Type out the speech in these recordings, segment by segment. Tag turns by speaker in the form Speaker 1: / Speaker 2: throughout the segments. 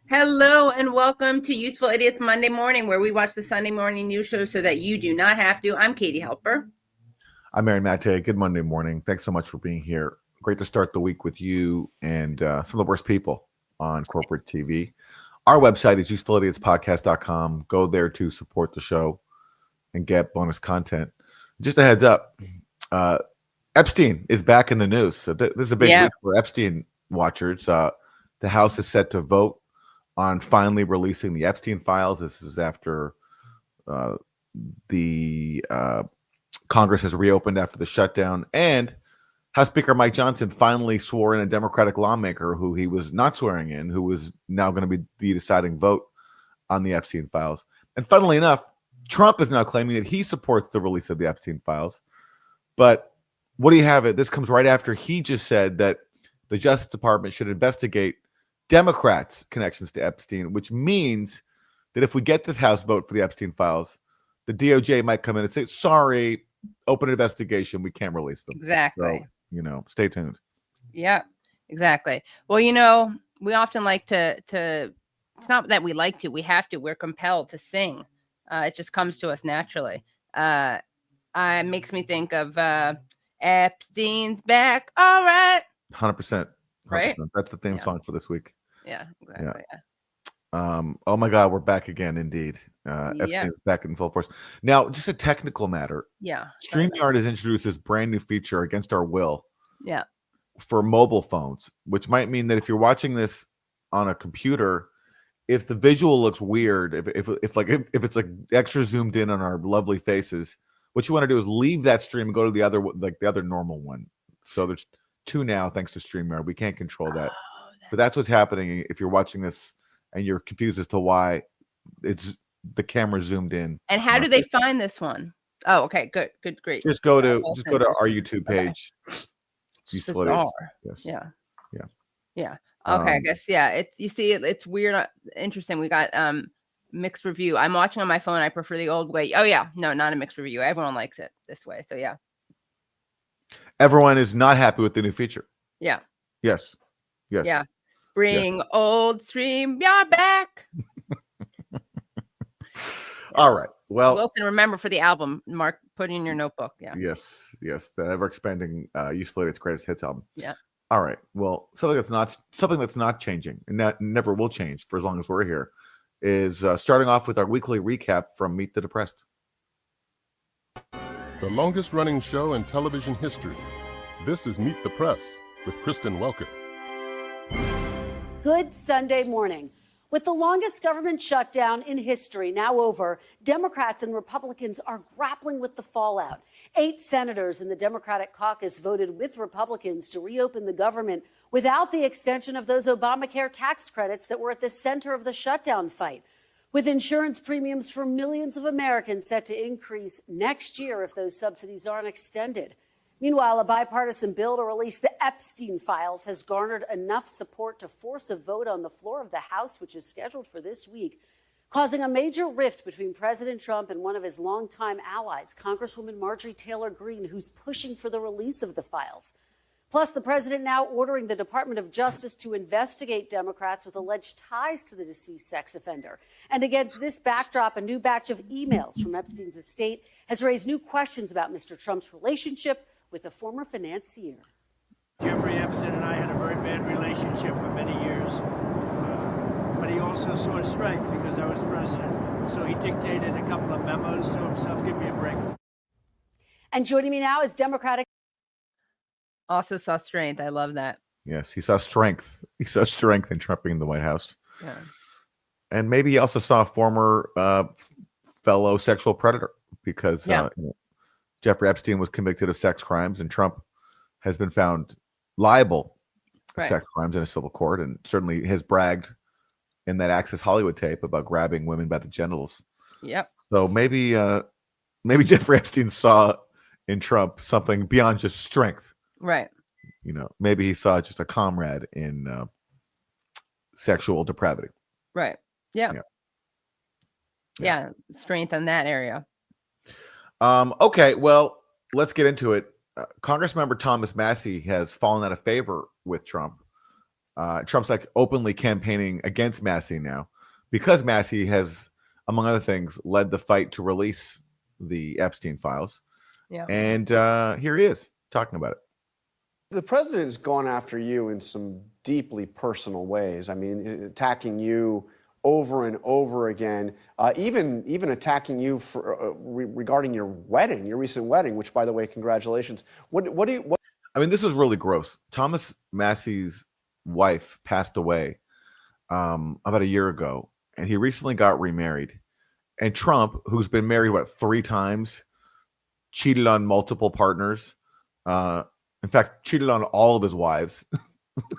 Speaker 1: Hello and welcome to Useful Idiots Monday Morning, where we watch the Sunday morning news show so that you do not have to. I'm Katie Halper.
Speaker 2: I'm Aaron Maté. Good Monday morning. Thanks so much for being here. Great to start the week with you and some of the worst people on corporate TV. Our website is usefulidiotspodcast.com. Go there to support the show and get bonus content. Just a heads up, Epstein is back in the news. So this is a big week for Epstein watchers. The House is set to vote on finally releasing the Epstein files. This is after the Congress has reopened after the shutdown, and House Speaker Mike Johnson finally swore in a Democratic lawmaker who he was not swearing in, who was now going to be the deciding vote on the Epstein files. And funnily enough, Trump is now claiming that he supports the release of the Epstein files. But what do you have it? This comes right after he just said that the Justice Department should investigate Democrats' connections to Epstein, which means that if we get this House vote for the Epstein files, the DOJ might come in and say, sorry, open an investigation. We can't release them.
Speaker 1: Exactly.
Speaker 2: So, stay tuned.
Speaker 1: Yeah, exactly. Well, we often like to it's not that we like to, we have to, we're compelled to sing. It just comes to us naturally. It makes me think of Epstein's back. All right.
Speaker 2: 100%.
Speaker 1: Right?
Speaker 2: That's the theme song for this week.
Speaker 1: Yeah, exactly.
Speaker 2: Yeah. Oh my God, we're back again, indeed. Epstein's back in full force. Now, just a technical matter.
Speaker 1: Yeah.
Speaker 2: StreamYard has introduced this brand new feature against our will.
Speaker 1: Yeah.
Speaker 2: For mobile phones, which might mean that if you're watching this on a computer, if the visual looks weird, if it's like extra zoomed in on our lovely faces, what you want to do is leave that stream and go to the other normal one. So there's two now, thanks to StreamYard. We can't control that. But that's what's happening if you're watching this and you're confused as to why it's the camera zoomed in.
Speaker 1: And how do they find this one? Oh, okay, good, great.
Speaker 2: Just go to our YouTube page.
Speaker 1: It's bizarre.
Speaker 2: Yes.
Speaker 1: Yeah. Okay, I guess it's weird, interesting. We got mixed review. I'm watching on my phone. I prefer the old way. Oh yeah, no, not a mixed review. Everyone likes it this way. So yeah.
Speaker 2: Everyone is not happy with the new feature.
Speaker 1: Yeah.
Speaker 2: Yes.
Speaker 1: Yeah. Bring old StreamYard back.
Speaker 2: All right. Well,
Speaker 1: Wilson, remember for the album, Mark, put in your notebook. Yeah.
Speaker 2: Yes. The ever-expanding Useful Idiots Greatest Hits album.
Speaker 1: Yeah.
Speaker 2: All right. Well, something that's not changing, and that never will change for as long as we're here, is starting off with our weekly recap from Meet the Depressed.
Speaker 3: The longest-running show in television history. This is Meet the Press with Kristen Welker.
Speaker 4: Good Sunday morning. With the longest government shutdown in history now over, Democrats and Republicans are grappling with the fallout. 8 senators in the Democratic caucus voted with Republicans to reopen the government without the extension of those Obamacare tax credits that were at the center of the shutdown fight. With insurance premiums for millions of Americans set to increase next year if those subsidies aren't extended. Meanwhile, a bipartisan bill to release the Epstein files has garnered enough support to force a vote on the floor of the House, which is scheduled for this week, causing a major rift between President Trump and one of his longtime allies, Congresswoman Marjorie Taylor Greene, who's pushing for the release of the files. Plus, the president now ordering the Department of Justice to investigate Democrats with alleged ties to the deceased sex offender. And against this backdrop, a new batch of emails from Epstein's estate has raised new questions about Mr. Trump's relationship with a former financier.
Speaker 5: Jeffrey Epstein and I had a very bad relationship for many years. But he also saw strength because I was president. So he dictated a couple of memos to himself. Give me a break.
Speaker 4: And joining me now is Democratic.
Speaker 1: Also saw strength. I love that.
Speaker 2: Yes, he saw strength. He saw strength in Trump being in the White House.
Speaker 1: Yeah.
Speaker 2: And maybe he also saw a former fellow sexual predator because Jeffrey Epstein was convicted of sex crimes, and Trump has been found liable for sex crimes in a civil court, and certainly has bragged in that Access Hollywood tape about grabbing women by the genitals.
Speaker 1: Yep.
Speaker 2: So maybe Jeffrey Epstein saw in Trump something beyond just strength.
Speaker 1: Right.
Speaker 2: Maybe he saw just a comrade in sexual depravity.
Speaker 1: Right. Yeah. Strength in that area.
Speaker 2: Okay, well, let's get into it. Congressmember Thomas Massey has fallen out of favor with Trump Trump's like openly campaigning against Massey now because Massey has, among other things, led the fight to release the Epstein files.
Speaker 1: Yeah.
Speaker 2: And here he is talking about it.
Speaker 6: The president has gone after you in some deeply personal ways. I mean, attacking you over and over again, even attacking you for regarding your wedding, your recent wedding, which, by the way, congratulations.
Speaker 2: I mean, this was really gross. Thomas Massey's wife passed away about a year ago, and he recently got remarried. And Trump, who's been married, 3 times, cheated on multiple partners. In fact, cheated on all of his wives.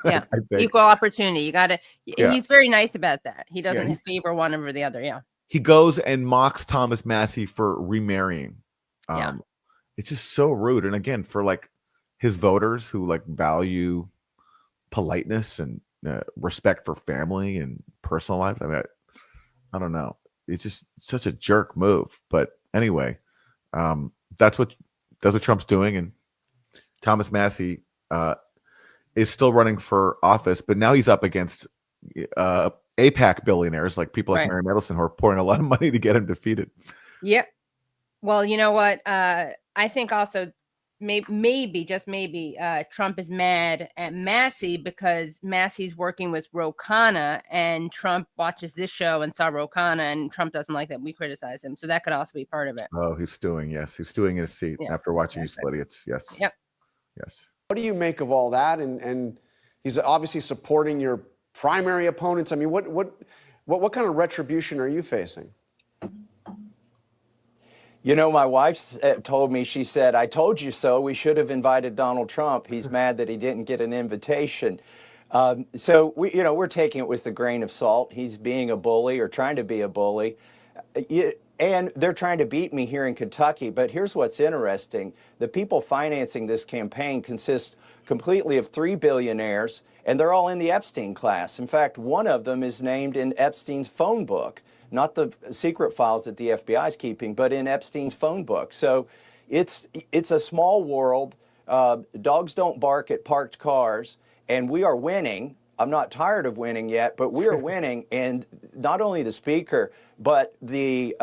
Speaker 1: Yeah. Equal opportunity. You got to,
Speaker 2: Yeah.
Speaker 1: He's very nice about that. He doesn't favor one over the other. Yeah.
Speaker 2: He goes and mocks Thomas Massey for remarrying.
Speaker 1: Yeah.
Speaker 2: It's just so rude. And again, for like his voters who like value politeness and respect for family and personal life. I mean, I don't know. It's just such a jerk move. But anyway, that's what Trump's doing. And Thomas Massey is still running for office, but now he's up against AIPAC billionaires like people like Mary Mendelson who are pouring a lot of money to get him defeated.
Speaker 1: Yep. Well, you know what? I think also maybe just maybe Trump is mad at Massey because Massey's working with Ro Khanna, and Trump watches this show and saw Ro Khanna, and Trump doesn't like that we criticize him. So that could also be part of it.
Speaker 2: Oh, he's stewing. Yes, he's stewing in his seat after watching Useful Idiots. Yes.
Speaker 1: Yep.
Speaker 2: Yes.
Speaker 6: What do you make of all that? And he's obviously supporting your primary opponents. I mean, what kind of retribution are you facing?
Speaker 7: You know, my wife told me, she said, "I told you so. We should have invited Donald Trump. He's mad that he didn't get an invitation." So we're taking it with a grain of salt. He's being a bully or trying to be a bully. And they're trying to beat me here in Kentucky. But here's what's interesting. The people financing this campaign consist completely of 3 billionaires, and they're all in the Epstein class. In fact, one of them is named in Epstein's phone book, not the secret files that the FBI is keeping, but in Epstein's phone book. So it's a small world. Dogs don't bark at parked cars, and we are winning. I'm not tired of winning yet, but we are winning. And not only the speaker, but the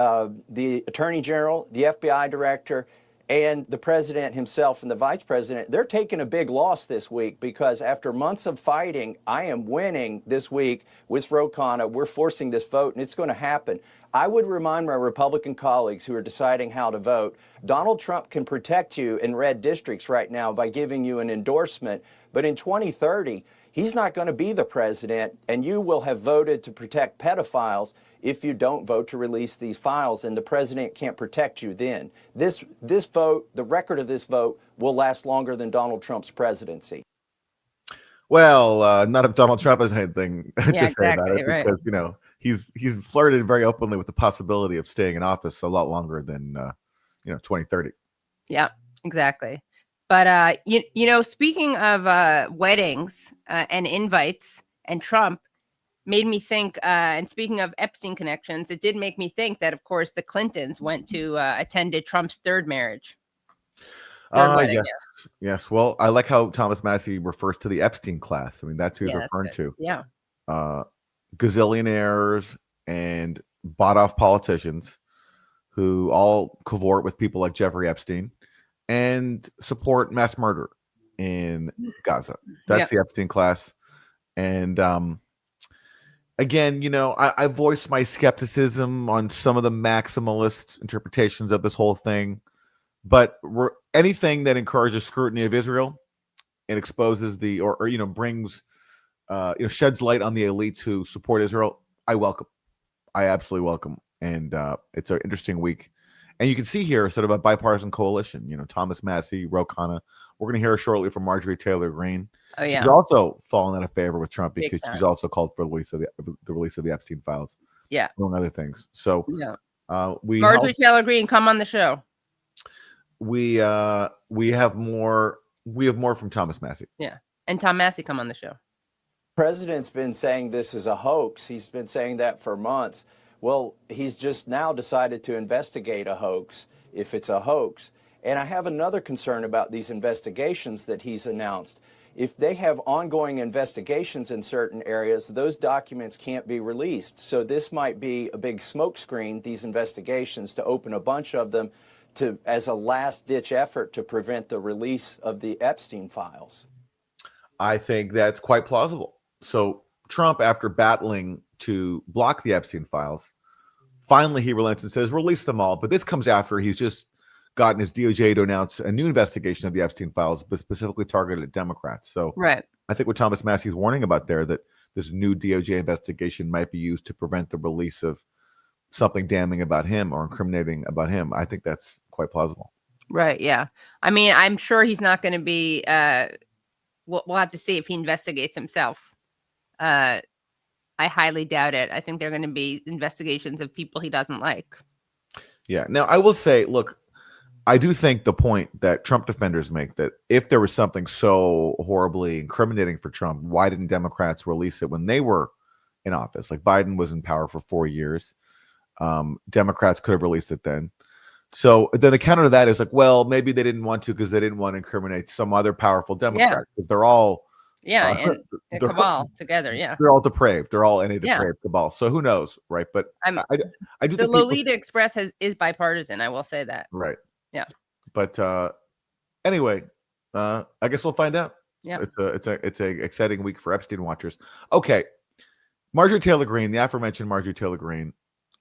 Speaker 7: attorney general, the FBI director, and the president himself and the vice president, they're taking a big loss this week because after months of fighting, I am winning this week with Ro Khanna. We're forcing this vote, and it's going to happen. I would remind my Republican colleagues who are deciding how to vote, Donald Trump can protect you in red districts right now by giving you an endorsement, but in 2030, he's not going to be the president, and you will have voted to protect pedophiles if you don't vote to release these files, and the president can't protect you then. This vote, the record of this vote, will last longer than Donald Trump's presidency.
Speaker 2: Well, not if Donald Trump has anything to say about it,
Speaker 1: right.
Speaker 2: because he's flirted very openly with the possibility of staying in office a lot longer than 2030.
Speaker 1: Yeah, exactly. But speaking of weddings and invites and Trump, made me think. And speaking of Epstein connections, it did make me think that, of course, the Clintons went to attended Trump's third marriage. Wedding,
Speaker 2: yes. Well, I like how Thomas Massey refers to the Epstein class. I mean, that's who he's referring to.
Speaker 1: Yeah.
Speaker 2: Gazillionaires and bought-off politicians who all cavort with people like Jeffrey Epstein and support mass murder in Gaza. That's the Epstein class. And again, I voiced my skepticism on some of the maximalist interpretations of this whole thing. But anything that encourages scrutiny of Israel and exposes or brings, sheds light on the elites who support Israel, I welcome. I absolutely welcome. And it's an interesting week. And you can see here sort of a bipartisan coalition, Thomas Massey, Ro Khanna. We're going to hear shortly from Marjorie Taylor Greene.
Speaker 1: Oh, yeah.
Speaker 2: She's also fallen out of favor with Trump because she's also called for the release of the Epstein files.
Speaker 1: Yeah.
Speaker 2: Among other things. So
Speaker 1: Marjorie Taylor Greene, come on the show.
Speaker 2: We have more from Thomas Massey.
Speaker 1: Yeah. And Tom Massey, come on the show.
Speaker 7: The president's been saying this is a hoax. He's been saying that for months. Well, he's just now decided to investigate a hoax, if it's a hoax. And I have another concern about these investigations that he's announced. if they have ongoing investigations in certain areas, those documents can't be released. So this might be a big smokescreen, these investigations, to open a bunch of them as a last-ditch effort to prevent the release of the Epstein files.
Speaker 2: I think that's quite plausible. So Trump, after battling to block the Epstein files, finally he relents and says, release them all. But this comes after he's just gotten his DOJ to announce a new investigation of the Epstein files, but specifically targeted at Democrats. So
Speaker 1: Right.
Speaker 2: I think what Thomas Massey's warning about there, that this new DOJ investigation might be used to prevent the release of something damning about him or incriminating about him. I think that's quite plausible.
Speaker 1: Right. Yeah. I mean, I'm sure he's not going to be, we'll have to see if he investigates himself. I highly doubt it. I think they're going to be investigations of people he doesn't like.
Speaker 2: Yeah. Now, I will say, look, I do think the point that Trump defenders make, that if there was something so horribly incriminating for Trump, why didn't Democrats release it when they were in office? Like, Biden was in power for 4 years. Democrats could have released it then. So then the counter to that is like, well, maybe they didn't want to because they didn't want to incriminate some other powerful Democrat.
Speaker 1: Yeah.
Speaker 2: They're all
Speaker 1: and a cabal together. Yeah.
Speaker 2: They're all depraved. They're all in a depraved cabal. So who knows, right? But I do.
Speaker 1: The Lolita Express is bipartisan. I will say that.
Speaker 2: Right.
Speaker 1: Yeah.
Speaker 2: But anyway, I guess we'll find out.
Speaker 1: Yeah.
Speaker 2: It's a exciting week for Epstein watchers. Okay. Marjorie Taylor Greene, the aforementioned Marjorie Taylor Greene,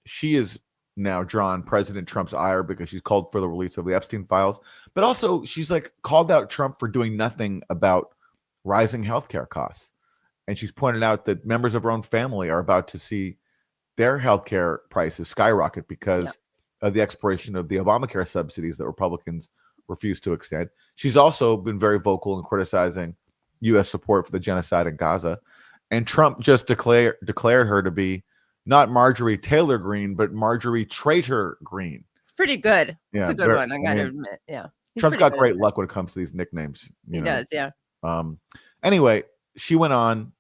Speaker 2: she is now drawn President Trump's ire because she's called for the release of the Epstein files, but also she's like called out Trump for doing nothing about rising healthcare costs. And she's pointed out that members of her own family are about to see their healthcare prices skyrocket because of the expiration of the Obamacare subsidies that Republicans refused to extend. She's also been very vocal in criticizing U.S. support for the genocide in Gaza. And Trump just declared her to be not Marjorie Taylor Greene, but Marjorie Traitor Greene.
Speaker 1: It's pretty good.
Speaker 2: Yeah,
Speaker 1: it's a good one. I got to admit. Yeah.
Speaker 2: Trump's got great luck when it comes to these nicknames.
Speaker 1: He does. Yeah.
Speaker 2: Anyway, she went on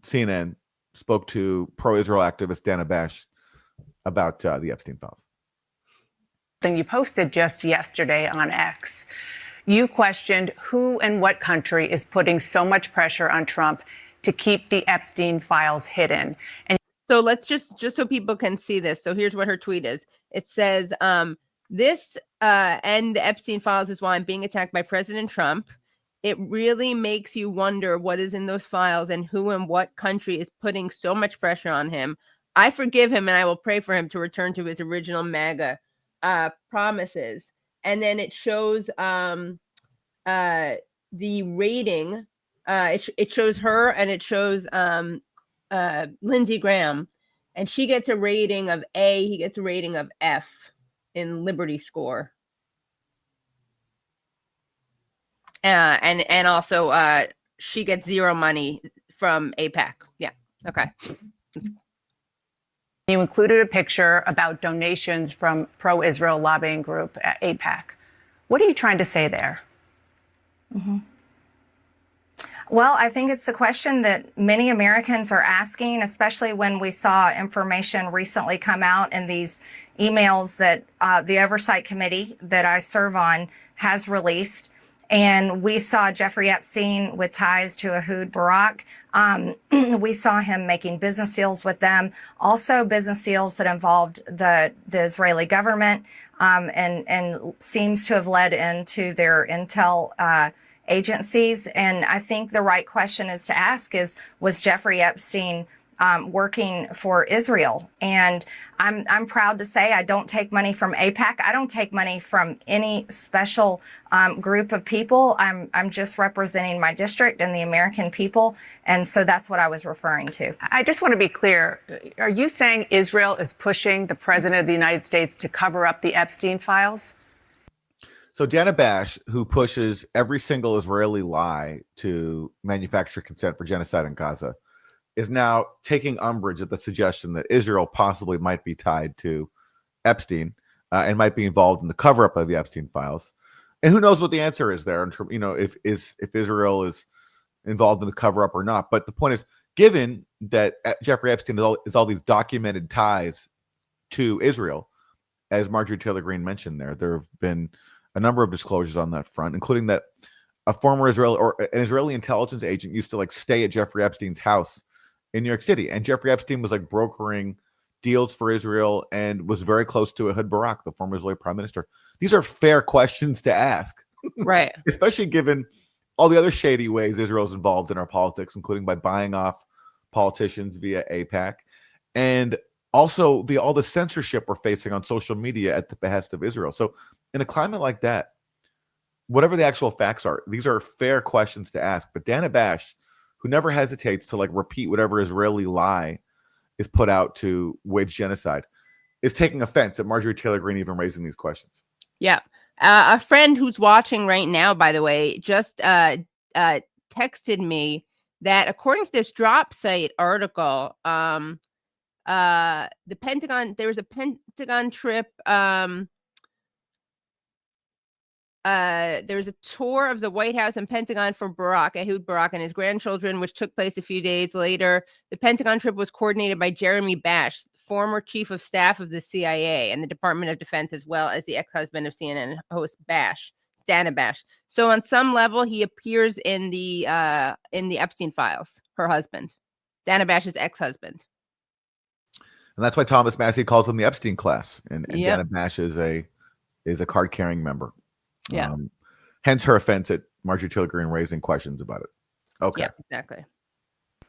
Speaker 2: CNN, spoke to pro-Israel activist Dana Bash about the Epstein files.
Speaker 8: You posted just yesterday on X. You questioned who and what country is putting so much pressure on Trump to keep the Epstein files hidden. And
Speaker 1: so let's just so people can see this. So here's what her tweet is. It says, this and the Epstein files is why I'm being attacked by President Trump. It really makes you wonder what is in those files and who and what country is putting so much pressure on him. I forgive him and I will pray for him to return to his original MAGA promises. And then it shows the rating. It shows her and it shows Lindsey Graham, and she gets a rating of A. He gets a rating of F in Liberty Score. And also she gets zero money from AIPAC. Yeah. Okay.
Speaker 8: You included a picture about donations from pro-Israel lobbying group AIPAC. What are you trying to say there?
Speaker 9: Mm-hmm. Well, I think it's the question that many Americans are asking, especially when we saw information recently come out in these emails that the Oversight Committee that I serve on has released. And we saw Jeffrey Epstein with ties to Ehud Barak. We saw him making business deals with them, also business deals that involved the Israeli government, and seems to have led into their intel agencies. And I think the right question is to ask is, was Jeffrey Epstein working for Israel? And I'm proud to say I don't take money from AIPAC. I don't take money from any special group of people. I'm just representing my district and the American people. And so that's what I was referring to.
Speaker 8: I just want to be clear. Are you saying Israel is pushing the president of the United States to cover up the Epstein files?
Speaker 2: So Dana Bash, who pushes every single Israeli lie to manufacture consent for genocide in Gaza, is now taking umbrage at the suggestion that Israel possibly might be tied to Epstein and might be involved in the cover-up of the Epstein files. And who knows what the answer is there, if Israel is involved in the cover-up or not. But the point is, given that Jeffrey Epstein is all these documented ties to Israel, as Marjorie Taylor Greene mentioned there have been a number of disclosures on that front, including that a former Israeli or an Israeli intelligence agent used to like stay at Jeffrey Epstein's house in New York City, and Jeffrey Epstein was like brokering deals for Israel and was very close to Ehud Barak, the former Israeli prime minister. These are fair questions to ask,
Speaker 1: Right?
Speaker 2: especially given all the other shady ways Israel's involved in our politics, including by buying off politicians via AIPAC, and also via all the censorship we're facing on social media at the behest of Israel. So in a climate like that, whatever the actual facts are, these are fair questions to ask. But Dana Bash, who never hesitates to like repeat whatever Israeli lie is put out to wage genocide, is taking offense at Marjorie Taylor Greene even raising these questions.
Speaker 1: Yeah. A friend who's watching right now, by the way, just texted me that according to this drop site article, the Pentagon, there was a Pentagon trip. There was a tour of the White House and Pentagon for Ehud Barak and his grandchildren, which took place a few days later. The Pentagon trip was coordinated by Jeremy Bash, former chief of staff of the CIA and the Department of Defense, as well as the ex-husband of CNN host Dana Bash. So on some level, he appears in the Epstein files, her husband, Dana Bash's ex-husband.
Speaker 2: And that's why Thomas Massey calls them the Epstein class. And Dana Bash is a card-carrying member.
Speaker 1: Yeah.
Speaker 2: Hence her offense at Marjorie Taylor Greene raising questions about it. Okay.
Speaker 1: Yeah, exactly.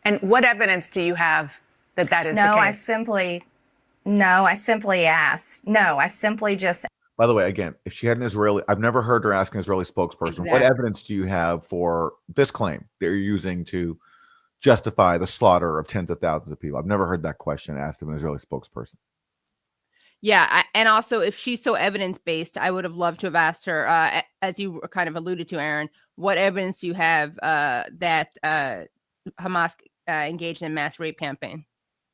Speaker 8: And what evidence do you have that is the case?
Speaker 9: I simply asked. No, I simply just.
Speaker 2: By the way, again, if she had an Israeli, I've never heard her ask an Israeli spokesperson,
Speaker 1: Exactly.
Speaker 2: What evidence do you have for this claim that you're using to justify the slaughter of tens of thousands of people? I've never heard that question asked of an Israeli spokesperson.
Speaker 1: Yeah, and also if she's so evidence-based, I would have loved to have asked her, as you kind of alluded to, Aaron, what evidence do you have that Hamas engaged in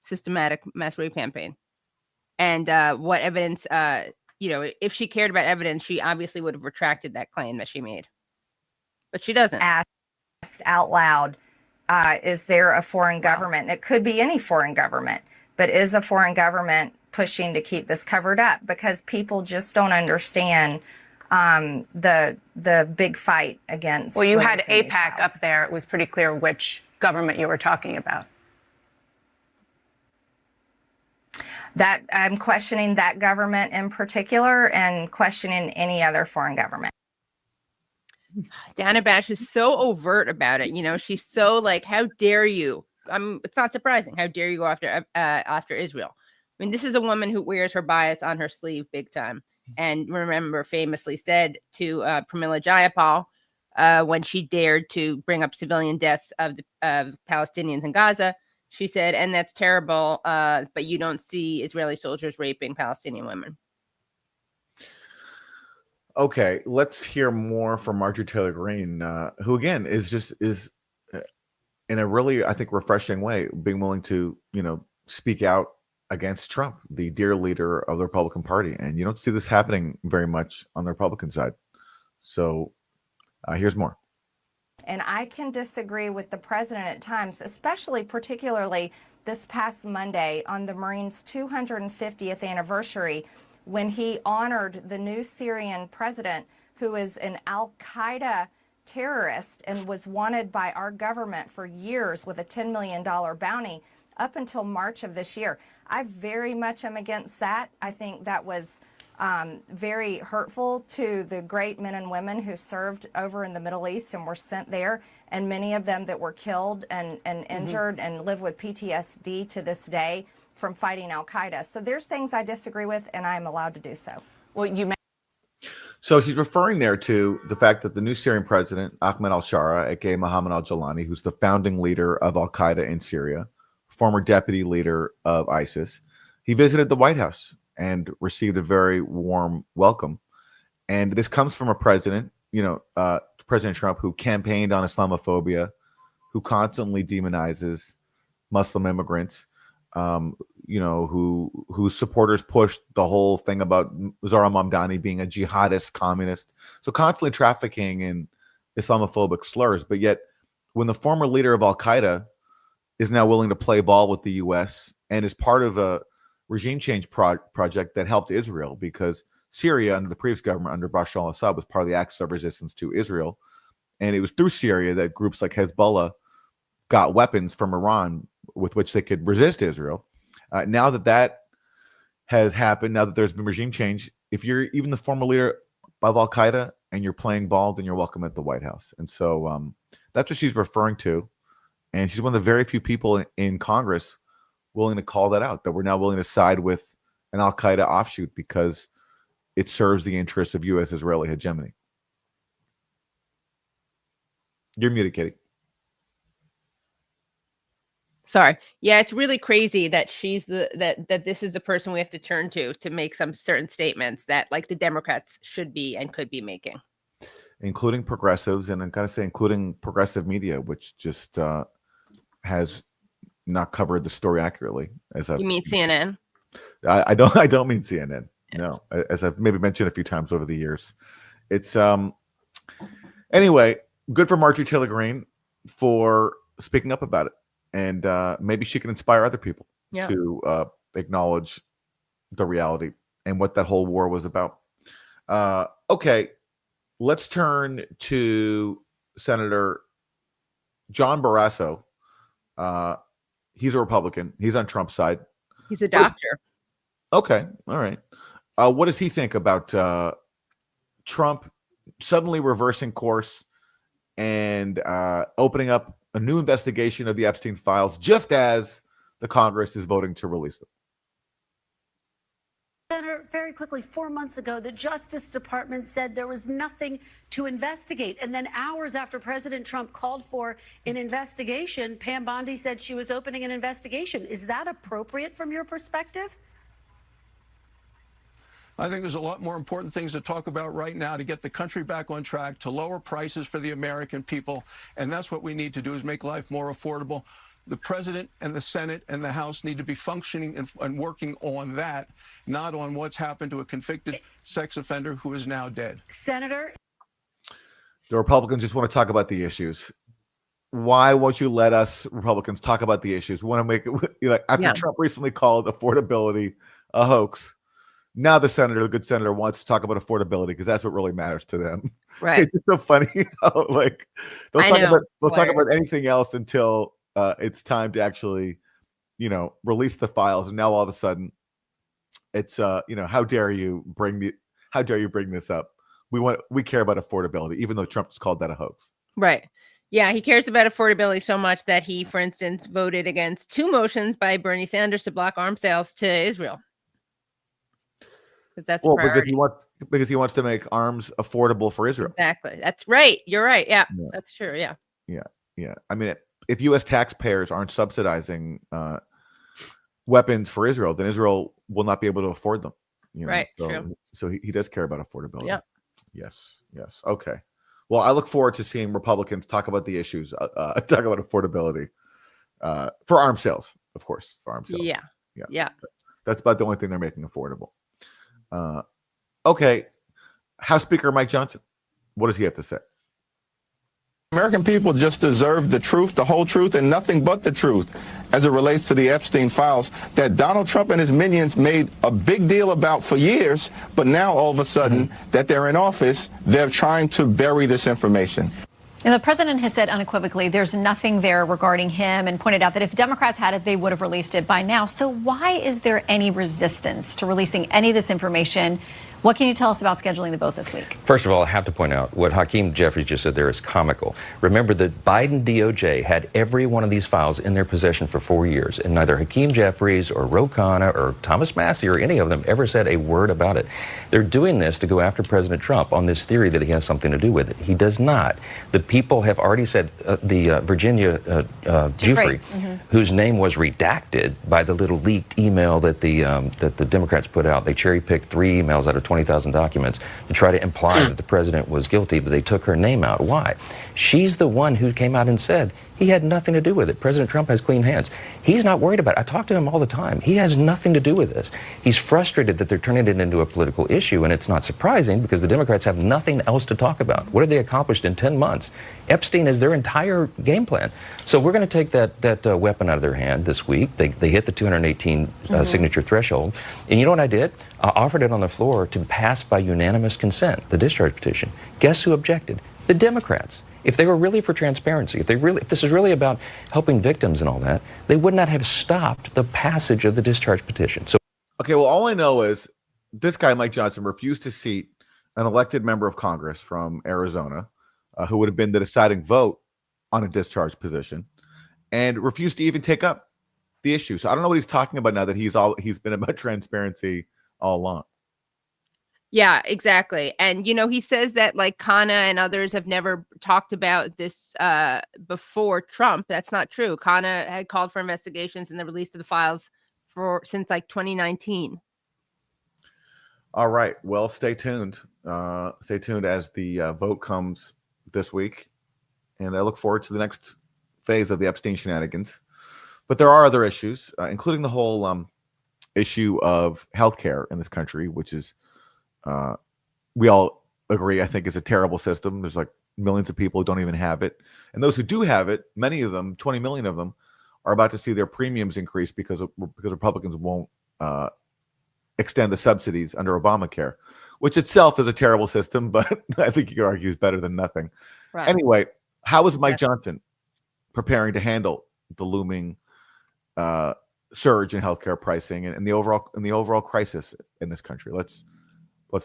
Speaker 1: systematic mass rape campaign? And what evidence, if she cared about evidence, she obviously would have retracted that claim that she made. But she doesn't.
Speaker 9: Asked out loud, is there a foreign government? It could be any foreign government, but is a foreign government pushing to keep this covered up? Because people just don't understand the big fight against.
Speaker 8: Well, you had AIPAC up there. It was pretty clear which government you were talking about.
Speaker 9: That I'm questioning that government in particular and questioning any other foreign government.
Speaker 1: Dana Bash is so overt about it. She's so like, how dare you? It's not surprising. How dare you go after Israel? I mean, this is a woman who wears her bias on her sleeve big time. And remember, famously said to Pramila Jayapal when she dared to bring up civilian deaths of Palestinians in Gaza, she said, and that's terrible, but you don't see Israeli soldiers raping Palestinian women.
Speaker 2: Okay, let's hear more from Marjorie Taylor Greene, who again is in a really, I think, refreshing way, being willing to, speak out against Trump, the dear leader of the Republican Party. And you don't see this happening very much on the Republican side. So here's more.
Speaker 9: And I can disagree with the president at times, particularly this past Monday on the Marines' 250th anniversary, when he honored the new Syrian president, who is an Al-Qaeda terrorist and was wanted by our government for years with a $10 million bounty up until March of this year. I very much am against that. I think that was very hurtful to the great men and women who served over in the Middle East and were sent there, and many of them that were killed and injured and live with PTSD to this day from fighting Al-Qaeda. So there's things I disagree with, and I'm allowed to do so.
Speaker 8: Well,
Speaker 2: So she's referring there to the fact that the new Syrian president, Ahmed al-Shara, aka Mohammed al-Jalani, who's the founding leader of al-Qaeda in Syria, former deputy leader of ISIS, he visited the White House and received a very warm welcome. And this comes from a president, President Trump, who campaigned on Islamophobia, who constantly demonizes Muslim immigrants, whose supporters pushed the whole thing about Zahra Mamdani being a jihadist communist. So constantly trafficking in Islamophobic slurs. But yet, when the former leader of Al-Qaeda is now willing to play ball with the U.S. and is part of a regime change project that helped Israel, because Syria, under the previous government, under Bashar al-Assad, was part of the axis of resistance to Israel. And it was through Syria that groups like Hezbollah got weapons from Iran with which they could resist Israel. Now that has happened, now that there's been regime change, if you're even the former leader of Al-Qaeda and you're playing ball, then you're welcome at the White House. And so that's what she's referring to. And she's one of the very few people in Congress willing to call that out, that we're now willing to side with an Al-Qaeda offshoot because it serves the interests of U.S.-Israeli hegemony. You're muted, Katie.
Speaker 1: Sorry. Yeah, it's really crazy that she's that this is the person we have to turn to make some certain statements that like the Democrats should be and could be making.
Speaker 2: Including progressives, and I gotta say, including progressive media, which just has not covered the story accurately.
Speaker 1: You mean CNN?
Speaker 2: I don't mean CNN. No, as I've maybe mentioned a few times over the years. It's anyway, good for Marjorie Taylor Greene for speaking up about it, and maybe she can inspire other people to acknowledge the reality and what that whole war was about. Okay, let's turn to Senator John Barrasso. He's a Republican. He's on Trump's side.
Speaker 1: He's a doctor.
Speaker 2: Okay, all right. What does he think about Trump suddenly reversing course and opening up a new investigation of the Epstein files just as the Congress is voting to release them?
Speaker 4: Senator, very quickly, 4 months ago, the Justice Department said there was nothing to investigate. And then hours after President Trump called for an investigation, Pam Bondi said she was opening an investigation. Is that appropriate from your perspective?
Speaker 10: I think there's a lot more important things to talk about right now to get the country back on track, to lower prices for the American people. And that's what we need to do, is make life more affordable. The president and the Senate and the House need to be functioning and working on that, not on what's happened to a convicted sex offender who is now dead.
Speaker 4: Senator?
Speaker 2: The Republicans just want to talk about the issues. Why won't you let us Republicans talk about the issues? We want to make it like after Trump recently called affordability a hoax. Now the good senator, wants to talk about affordability because that's what really matters to them.
Speaker 1: Right.
Speaker 2: It's just so funny how like they'll talk about anything else until it's time to actually, release the files. And now all of a sudden, it's how dare you bring this up? We care about affordability, even though Trump's called that a hoax.
Speaker 1: Right. Yeah, he cares about affordability so much that he, for instance, voted against 2 motions by Bernie Sanders to block arms sales to Israel. Because that's
Speaker 2: because he wants to make arms affordable for Israel.
Speaker 1: Exactly. That's right. You're right. Yeah. That's true. Yeah.
Speaker 2: Yeah. I mean, if U.S. taxpayers aren't subsidizing weapons for Israel, then Israel will not be able to afford them.
Speaker 1: Right.
Speaker 2: True. So he does care about affordability.
Speaker 1: Yeah.
Speaker 2: Yes. Okay. Well, I look forward to seeing Republicans talk about the issues, talk about affordability for arms sales, of course, for arms sales.
Speaker 1: Yeah.
Speaker 2: That's about the only thing they're making affordable. Okay. House Speaker Mike Johnson, what does he have to say?
Speaker 11: American people just deserve the truth, the whole truth, and nothing but the truth as it relates to the Epstein files that Donald Trump and his minions made a big deal about for years, but now all of a sudden that they're in office, they're trying to bury this information.
Speaker 12: And the president has said unequivocally there's nothing there regarding him and pointed out that if Democrats had it, they would have released it by now. So why is there any resistance to releasing any of this information? What can you tell us about scheduling the vote this week?
Speaker 13: First of all, I have to point out what Hakeem Jeffries just said there is comical. Remember that Biden DOJ had every one of these files in their possession for 4 years, and neither Hakeem Jeffries or Ro Khanna or Thomas Massie or any of them ever said a word about it. They're doing this to go after President Trump on this theory that he has something to do with it. He does not. The people have already said the Virginia Giuffre, whose name was redacted by the little leaked email that the Democrats put out. They cherry-picked 3 emails out of 20,000 documents to try to imply that the president was guilty, but they took her name out. Why? She's the one who came out and said he had nothing to do with it. President Trump has clean hands. He's not worried about it. I talk to him all the time. He has nothing to do with this. He's frustrated that they're turning it into a political issue, and it's not surprising because the Democrats have nothing else to talk about. What have they accomplished in 10 months? Epstein is their entire game plan. So we're going to take that weapon out of their hand this week. They hit the 218 signature threshold. And you know what I did? I offered it on the floor to pass by unanimous consent, the discharge petition. Guess who objected? The Democrats. If they were really for transparency, if this is really about helping victims and all that, they would not have stopped the passage of the discharge petition. So,
Speaker 2: okay, well, all I know is this guy, Mike Johnson, refused to seat an elected member of Congress from Arizona, who would have been the deciding vote on a discharge position, and refused to even take up the issue. So I don't know what he's talking about now that he's been about transparency all along.
Speaker 1: Yeah, exactly. And, he says that like Kana and others have never talked about this before Trump. That's not true. Kana had called for investigations and the release of the files since like 2019.
Speaker 2: All right. Well, stay tuned. Stay tuned as the vote comes this week. And I look forward to the next phase of the Epstein shenanigans. But there are other issues, including the whole issue of healthcare in this country, which is, we all agree, I think, is a terrible system. There's like millions of people who don't even have it. And those who do have it, many of them, 20 million of them, are about to see their premiums increase because Republicans won't extend the subsidies under Obamacare, which itself is a terrible system, but I think you could argue is better than nothing. Right. Anyway, how is Mike Johnson preparing to handle the looming surge in healthcare pricing and the overall crisis in this country? Let's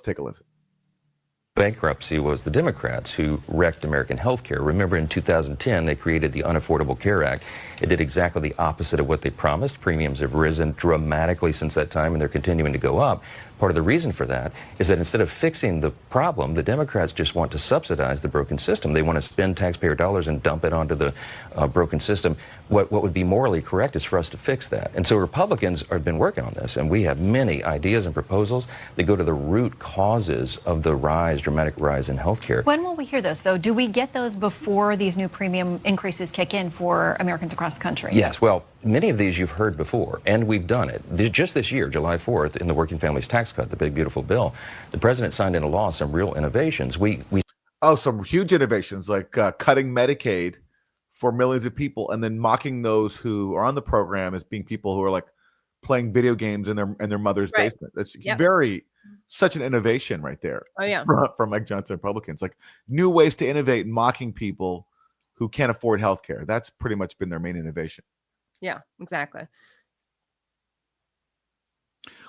Speaker 2: take a listen.
Speaker 13: Bankruptcy was the Democrats who wrecked American health care. Remember, in 2010, they created the Unaffordable Care Act. It did exactly the opposite of what they promised. Premiums have risen dramatically since that time, and they're continuing to go up. Part of the reason for that is that instead of fixing the problem, the Democrats just want to subsidize the broken system. They want to spend taxpayer dollars and dump it onto the broken system. What would be morally correct is for us to fix that. And so Republicans have been working on this, and we have many ideas and proposals that go to the root causes of the dramatic rise in health care.
Speaker 12: When will we hear those, though? Do we get those before these new premium increases kick in for Americans across the country?
Speaker 13: Yes. Well, many of these you've heard before, and we've done it. Just this year, July 4th, in the Working Families Tax Cut, the big, beautiful bill, the president signed into law some real innovations.
Speaker 2: Some huge innovations, like cutting Medicaid for millions of people and then mocking those who are on the program as being people who are like playing video games in their mother's basement. That's such an innovation right there.
Speaker 1: Oh, yeah.
Speaker 2: From Mike Johnson Republicans, like new ways to innovate, mocking people who can't afford health care. That's pretty much been their main innovation.
Speaker 1: Yeah, exactly.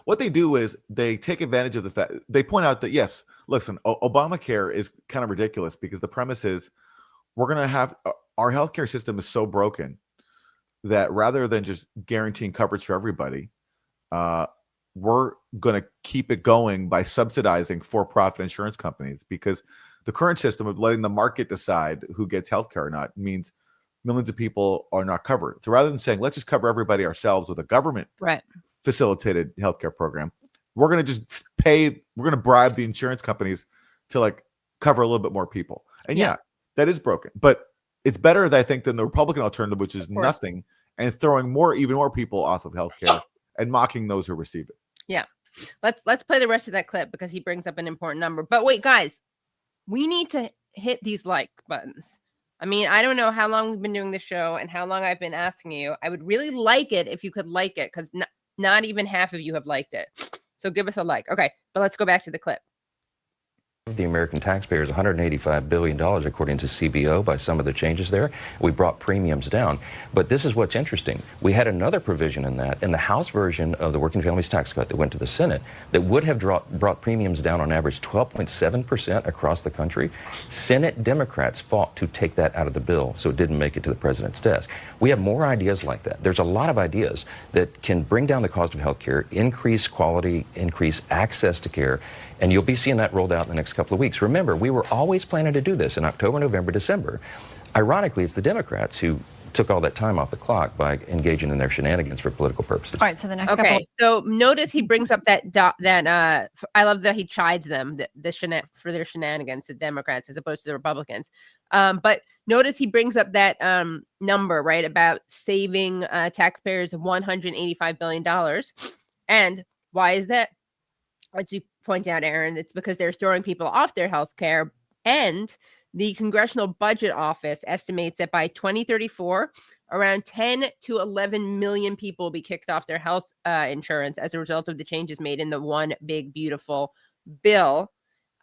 Speaker 2: What they do is they take advantage of the fact, they point out that, yes, listen, Obamacare is kind of ridiculous because the premise is we're going to have our healthcare system is so broken that rather than just guaranteeing coverage for everybody, we're going to keep it going by subsidizing for-profit insurance companies, because the current system of letting the market decide who gets healthcare or not means millions of people are not covered. So rather than saying, let's just cover everybody ourselves with a government facilitated healthcare program, we're going to just we're going to bribe the insurance companies to like cover a little bit more people. And yeah, that is broken, but it's better, I think, than the Republican alternative, which is nothing and throwing even more people off of healthcare and mocking those who receive it.
Speaker 1: Yeah. Let's play the rest of that clip because he brings up an important number. But wait, guys, we need to hit these like buttons. I mean, I don't know how long we've been doing the show and how long I've been asking you. I would really like it if you could like it, because not even half of you have liked it. So give us a like. Okay, but let's go back to the clip.
Speaker 13: The American taxpayers $185 billion, according to CBO, by some of the changes there. We brought premiums down. But this is what's interesting. We had another provision in the House version of the Working Families Tax Cut that went to the Senate that would have brought premiums down on average 12.7% across the country. Senate Democrats fought to take that out of the bill, so it didn't make it to the president's desk. We have more ideas like that. There's a lot of ideas that can bring down the cost of health care, increase quality, increase access to care, and you'll be seeing that rolled out in the next couple of weeks. Remember, we were always planning to do this in October, November, December. Ironically, it's the Democrats who took all that time off the clock by engaging in their shenanigans for political purposes.
Speaker 12: All right, so the next couple.
Speaker 1: So notice he brings up that I love that he chides them for their shenanigans, the Democrats, as opposed to the Republicans. But notice he brings up that number, right, about saving taxpayers $185 billion. And why is that? As you point out, Aaron, it's because they're throwing people off their health care. And the Congressional Budget Office estimates that by 2034, around 10 to 11 million people will be kicked off their health insurance as a result of the changes made in the One Big Beautiful Bill.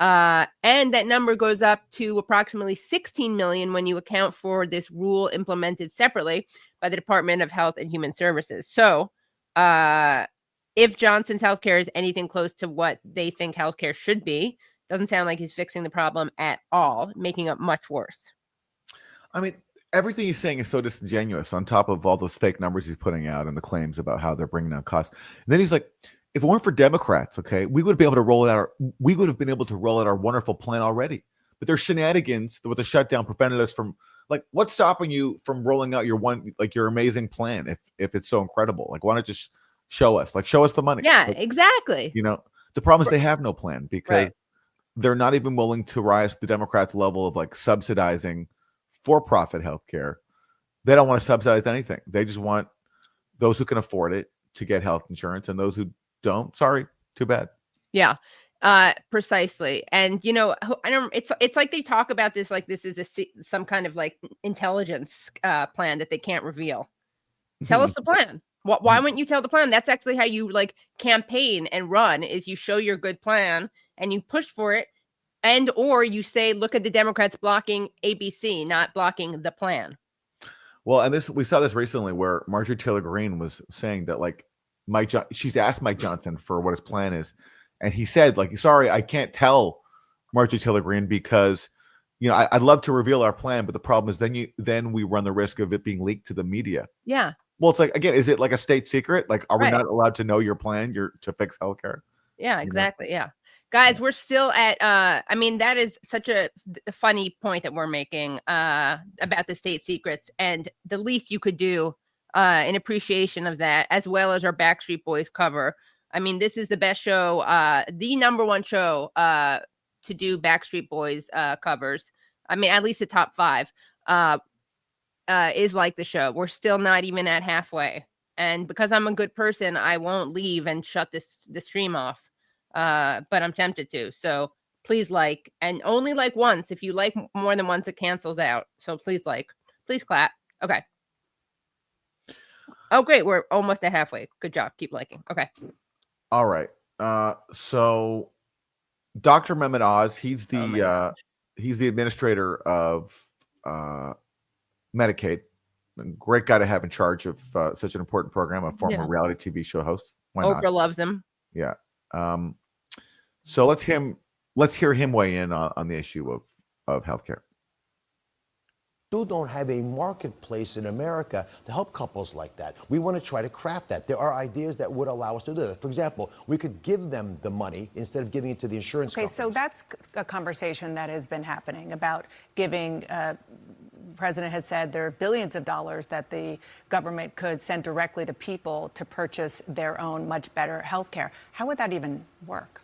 Speaker 1: And that number goes up to approximately 16 million when you account for this rule implemented separately by the Department of Health and Human Services. So if Johnson's healthcare is anything close to what they think healthcare should be, doesn't sound like he's fixing the problem at all, making it much worse.
Speaker 2: I mean, everything he's saying is so disingenuous on top of all those fake numbers he's putting out and the claims about how they're bringing down costs. And then he's like, if it weren't for Democrats, okay, we would be able to roll it out. We would have been able to roll out our wonderful plan already. But there's shenanigans with the shutdown prevented us from, like, what's stopping you from rolling out your amazing plan if it's so incredible? Like, why not just show us? Like, show us the money.
Speaker 1: Yeah,
Speaker 2: like,
Speaker 1: exactly.
Speaker 2: You know, the problem is they have no plan because they're not even willing to rise to the Democrats' level of like subsidizing for-profit healthcare. They don't want to subsidize anything. They just want those who can afford it to get health insurance, and those who don't, sorry, too bad.
Speaker 1: Yeah, precisely. And you know, I don't. It's like they talk about this like this is some kind of like intelligence plan that they can't reveal. Tell us the plan. Why wouldn't you tell the plan? That's actually how you like campaign and run. Is you show your good plan and you push for it, and or you say, look at the Democrats blocking ABC, not blocking the plan.
Speaker 2: Well, and we saw this recently where Marjorie Taylor Greene was saying that like she's asked Mike Johnson for what his plan is, and he said like, sorry, I can't tell Marjorie Taylor Greene because you know I'd love to reveal our plan, but the problem is then we run the risk of it being leaked to the media.
Speaker 1: Yeah.
Speaker 2: Well, it's like, again, is it like a state secret? Like, are we not allowed to know your plan? To fix healthcare?
Speaker 1: Yeah, exactly. Yeah. Guys, we're still at, I mean, that is such a funny point that we're making about the state secrets, and the least you could do in appreciation of that, as well as our Backstreet Boys cover. I mean, this is the best show, the number one show to do Backstreet Boys covers. I mean, at least the top 5 is like the show. We're still not even at halfway. And because I'm a good person, I won't leave and shut the stream off. But I'm tempted to. So please like, and only like once. If you like more than once, it cancels out. So please clap. Okay. Oh, great. We're almost at halfway. Good job. Keep liking. Okay.
Speaker 2: All right. So Dr. Mehmet Oz, he's the administrator of Medicaid. Great guy to have in charge of such an important program, a former reality TV show host. Why not?
Speaker 1: Oprah loves him.
Speaker 2: Yeah. So let's hear him weigh in on the issue of healthcare.
Speaker 14: Still don't have a marketplace in America to help couples like that. We want to try to craft that. There are ideas that would allow us to do that. For example, we could give them the money instead of giving it to the insurance companies.
Speaker 8: So that's a conversation that has been happening about giving. The president has said there are billions of dollars that the government could send directly to people to purchase their own much better health care. How would that even work?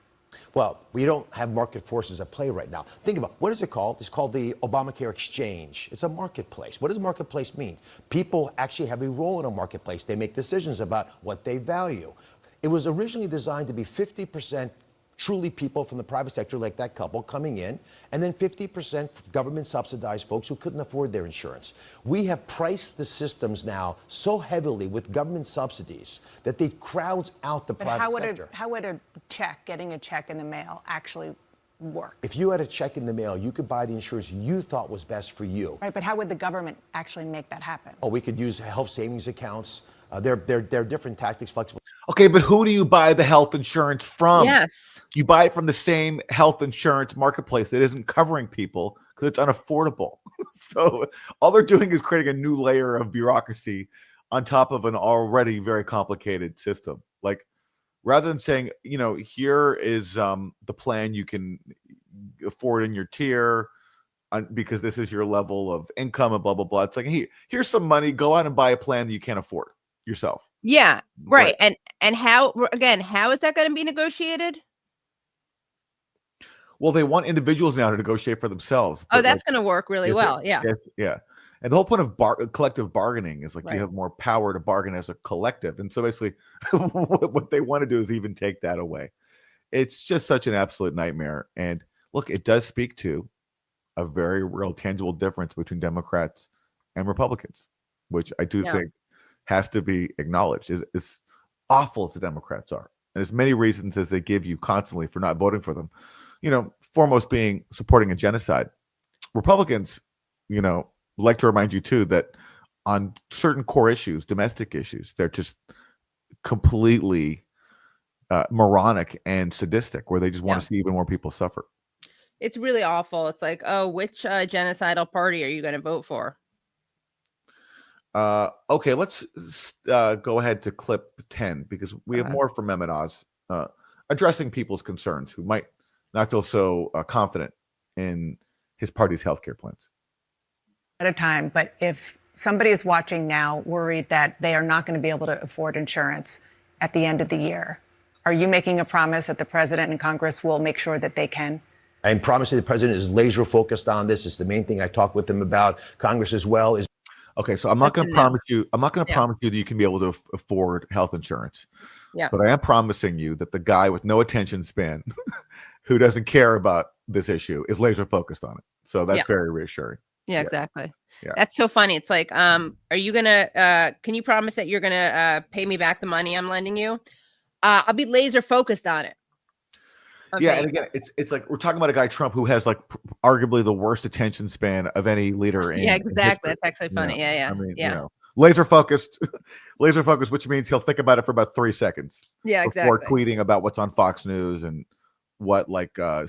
Speaker 14: Well, we don't have market forces at play right now. Think about, what is it called? It's called the Obamacare Exchange. It's a marketplace. What does marketplace mean? People actually have a role in a marketplace. They make decisions about what they value. It was originally designed to be 50% truly people from the private sector, like that couple, coming in, and then 50% government subsidized folks who couldn't afford their insurance. We have priced the systems now so heavily with government subsidies that they crowds out the private sector.
Speaker 8: How would getting a check in the mail actually work?
Speaker 14: If you had a check in the mail, you could buy the insurance you thought was best for you.
Speaker 8: Right, but how would the government actually make that happen?
Speaker 14: Oh, we could use health savings accounts. There are different tactics, flexible.
Speaker 2: Okay, but who do you buy the health insurance from?
Speaker 1: Yes.
Speaker 2: You buy it from the same health insurance marketplace that isn't covering people because it's unaffordable. So all they're doing is creating a new layer of bureaucracy on top of an already very complicated system. Like, rather than saying, you know, here is the plan you can afford in your tier because this is your level of income and blah, blah, blah. It's like, hey, here's some money. Go out and buy a plan that you can't afford yourself.
Speaker 1: Yeah, right. And how is that going to be negotiated?
Speaker 2: Well, they want individuals now to negotiate for themselves.
Speaker 1: Oh, that's going to work really well. Yeah.
Speaker 2: Yeah. And the whole point of collective bargaining is like you have more power to bargain as a collective. And so basically what they want to do is even take that away. It's just such an absolute nightmare. And look, it does speak to a very real tangible difference between Democrats and Republicans, which I do think has to be acknowledged. It's awful as the Democrats are. And as many reasons as they give you constantly for not voting for them. You know, foremost being supporting a genocide. Republicans, like to remind you too that on certain core issues, domestic issues, they're just completely moronic and sadistic, where they just want to see even more people suffer.
Speaker 1: It's really awful. It's like, oh, which genocidal party are you going to vote for?
Speaker 2: Okay, let's go ahead to clip 10 because we have more from Mehmet Oz addressing people's concerns who might not feel so confident in his party's healthcare plans.
Speaker 8: At a time, but if somebody is watching now worried that they are not going to be able to afford insurance at the end of the year, are you making a promise that the president and Congress will make sure that they can?
Speaker 14: I'm promising the president is laser focused on this. It's the main thing I talk with him about. Congress as well is.
Speaker 2: Okay, so I'm not going to promise you. I'm not going to promise you that you can be able to afford health insurance.
Speaker 1: Yeah.
Speaker 2: But I am promising you that the guy with no attention span, who doesn't care about this issue, is laser focused on it. So that's very reassuring.
Speaker 1: Yeah, exactly.
Speaker 2: Yeah.
Speaker 1: That's so funny. It's like, are you gonna? Can you promise that you're gonna pay me back the money I'm lending you? I'll be laser focused on it. Okay.
Speaker 2: Yeah, and again, it's like we're talking about a guy, Trump, who has like arguably the worst attention span of any leader.
Speaker 1: Yeah, exactly. That's actually funny.
Speaker 2: I mean, laser focused, which means he'll think about it for about 3 seconds.
Speaker 1: Yeah,
Speaker 2: before
Speaker 1: exactly.
Speaker 2: tweeting about what's on Fox News and what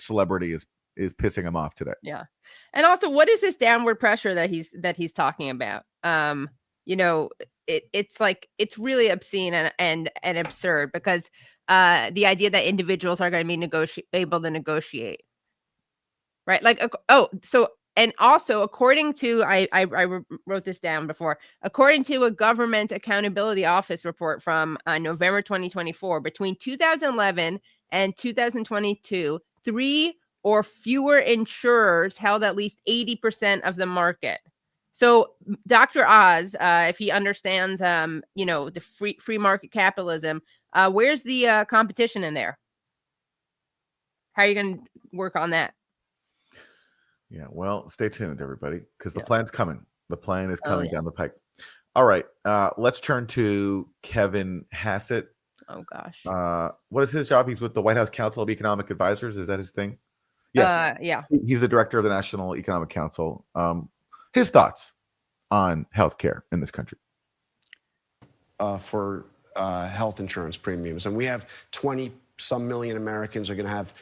Speaker 2: celebrity is pissing him off today.
Speaker 1: Yeah, and also, what is this downward pressure that he's talking about? It's like it's really obscene and absurd because the idea that individuals are going to be able to negotiate, right? Like, and also according to I wrote this down before. According to a Government Accountability Office report from November 2024, between 2011 and 2022, 3 or fewer insurers held at least 80% of the market. So Dr. Oz, if he understands, the free market capitalism, where's the competition in there? How are you going to work on that?
Speaker 2: Yeah, well, stay tuned, everybody, because the plan's coming. The plan is coming down the pike. All right, let's turn to Kevin Hassett.
Speaker 1: Oh, gosh.
Speaker 2: What is his job? He's with the White House Council of Economic Advisors. Is that his thing? Yes.
Speaker 1: Yeah.
Speaker 2: He's the director of the National Economic Council. His thoughts on healthcare in this country.
Speaker 6: For health insurance premiums. And we have 20-some million Americans are going to have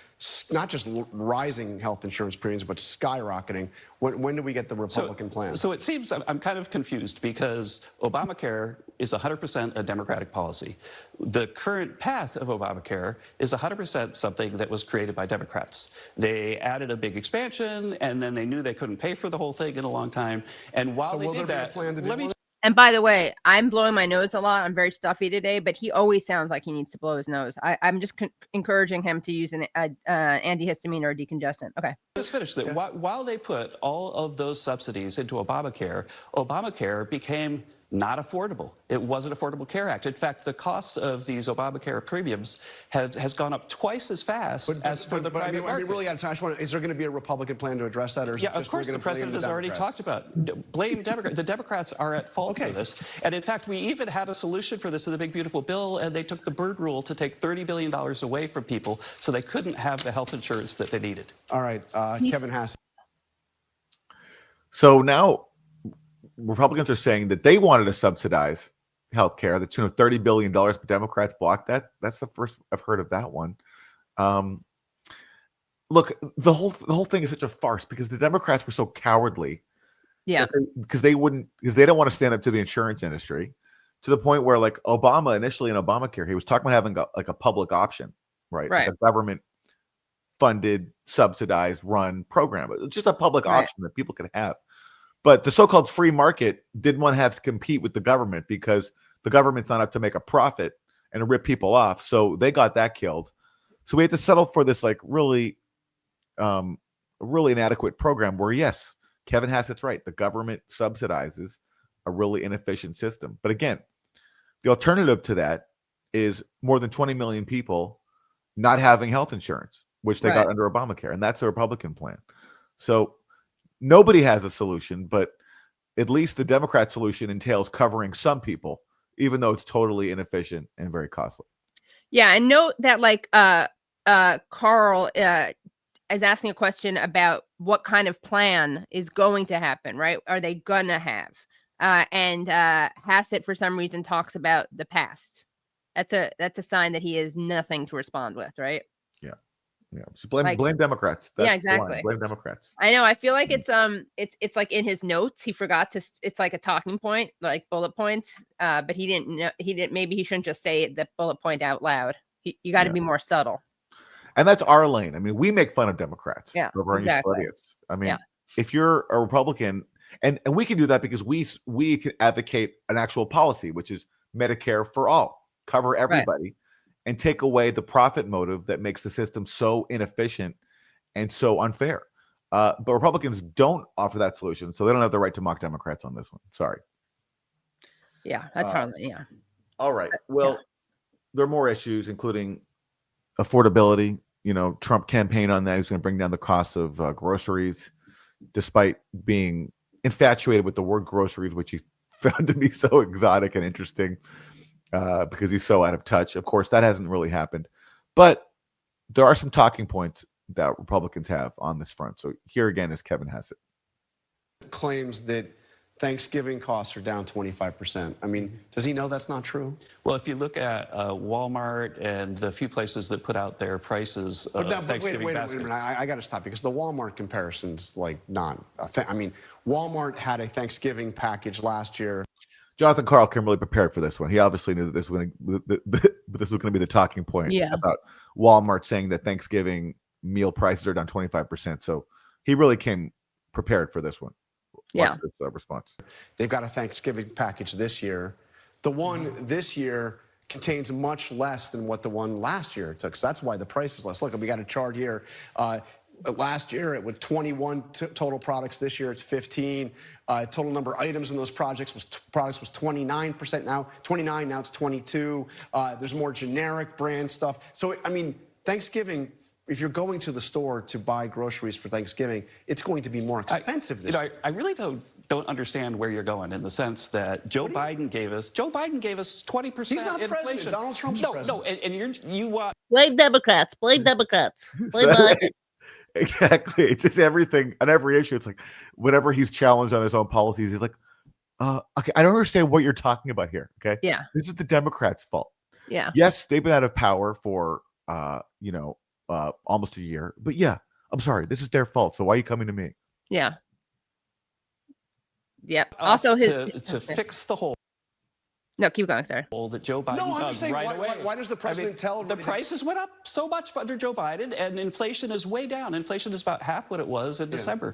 Speaker 6: not just rising health insurance premiums, but skyrocketing. When do we get the Republican plan?
Speaker 15: So it seems I'm kind of confused because Obamacare is 100% a Democratic policy. The current path of Obamacare is 100% something that was created by Democrats. They added a big expansion, and then they knew they couldn't pay for the whole thing in a long time. And while they did that,
Speaker 1: And by the way, I'm blowing my nose a lot. I'm very stuffy today, but he always sounds like he needs to blow his nose. I'm just encouraging him to use an antihistamine or a decongestant. Okay.
Speaker 15: Let's finish that. While they put all of those subsidies into Obamacare became not affordable. It wasn't Affordable Care Act. In fact, the cost of these Obamacare premiums has gone up twice as fast as for the private market.
Speaker 6: I mean, really out of time. Is there going to be a Republican plan to address that? Or is
Speaker 15: Yeah,
Speaker 6: it just
Speaker 15: of course the president has already talked about blame Democrats. The Democrats are at fault for this. And in fact, we even had a solution for this in the big beautiful bill, and they took the Byrd rule to take $30 billion away from people so they couldn't have the health insurance that they needed.
Speaker 6: All right, Kevin Hassett.
Speaker 2: So now Republicans are saying that they wanted to subsidize health care, the tune of $30 billion, but Democrats blocked that. That's the first I've heard of that one. Look, the whole thing is such a farce because the Democrats were so cowardly.
Speaker 1: Yeah.
Speaker 2: Because they don't want to stand up to the insurance industry to the point where, like, Obama initially in Obamacare, he was talking about having a public option, right? Like a government funded, subsidized, run program, just a public option that people could have. But the so-called free market didn't want to have to compete with the government because the government's not up to make a profit and rip people off. So they got that killed. So we had to settle for this really inadequate program where, yes, Kevin Hassett's right. The government subsidizes a really inefficient system. But again, the alternative to that is more than 20 million people not having health insurance, which they got under Obamacare. And that's a Republican plan. So nobody has a solution, but at least the Democrat solution entails covering some people, even though it's totally inefficient and very costly.
Speaker 1: Yeah, and note that Carl is asking a question about what kind of plan is going to happen, right? Are they gonna have? And Hassett, for some reason, talks about the past. That's a sign that he has nothing to respond with, right?
Speaker 2: Yeah. So blame Democrats.
Speaker 1: Yeah,
Speaker 2: That's the line.
Speaker 1: exactly.
Speaker 2: Blame Democrats.
Speaker 1: I know. I feel like it's like in his notes. He forgot to. It's like a talking point, like bullet points. But he didn't know. He didn't. Maybe he shouldn't just say the bullet point out loud. You got to be more subtle.
Speaker 2: And that's our lane. I mean, we make fun of Democrats over on
Speaker 1: exactly.
Speaker 2: idiots. I mean, if you're a Republican, and we can do that because we can advocate an actual policy, which is Medicare for all, cover everybody, and take away the profit motive that makes the system so inefficient and so unfair. But Republicans don't offer that solution, so they don't have the right to mock Democrats on this one. Sorry.
Speaker 1: Yeah, that's hard. Yeah.
Speaker 2: All right. Well, there are more issues, including affordability. Trump campaigned on that. He's going to bring down the cost of groceries, despite being infatuated with the word groceries, which he found to be so exotic and interesting because he's so out of touch. Of course, that hasn't really happened. But there are some talking points that Republicans have on this front. So here again is Kevin Hassett.
Speaker 6: Claims that Thanksgiving costs are down 25%. I mean, does he know that's not true?
Speaker 15: Well, if you look at Walmart and the few places that put out their prices of Thanksgiving baskets.
Speaker 6: Wait a minute. I got to stop because the Walmart comparison's like not. I mean, Walmart had a Thanksgiving package last year.
Speaker 2: Jonathan Karl came really prepared for this one. He obviously knew that this was going to be the talking point about Walmart saying that Thanksgiving meal prices are down 25%. So he really came prepared for this one. Watch this response.
Speaker 6: They've got a Thanksgiving package this year. The one this year contains much less than what the one last year took. So that's why the price is less. Look, we got a chart here. Last year, it was 21 total products. This year, it's 15. Total number of items in those products was 29% now. 29, now it's 22. There's more generic brand stuff. So, I mean, Thanksgiving, if you're going to the store to buy groceries for Thanksgiving, it's going to be more expensive this year.
Speaker 15: I really don't understand where you're going in the sense that Joe Biden gave us 20%
Speaker 6: He's not
Speaker 15: inflation.
Speaker 6: president. Donald Trump's president.
Speaker 15: No, and you want
Speaker 16: blame Democrats. Blame Democrats. Blame Biden.
Speaker 2: Exactly. It's just everything on every issue. It's like whenever he's challenged on his own policies, he's like, okay, I don't understand what you're talking about here. Okay.
Speaker 1: Yeah.
Speaker 2: This is the Democrats' fault.
Speaker 1: Yeah.
Speaker 2: Yes, they've been out of power for almost a year. But yeah, I'm sorry. This is their fault. So why are you coming to me?
Speaker 1: Yeah. Yep. Also
Speaker 15: to fix the hole.
Speaker 1: No, keep going, sorry.
Speaker 15: That Joe Biden
Speaker 6: No, I'm
Speaker 15: does
Speaker 6: saying,
Speaker 15: right away.
Speaker 6: why does the president tell
Speaker 15: the prices went up so much under Joe Biden, and inflation is way down. Inflation is about half what it was in December.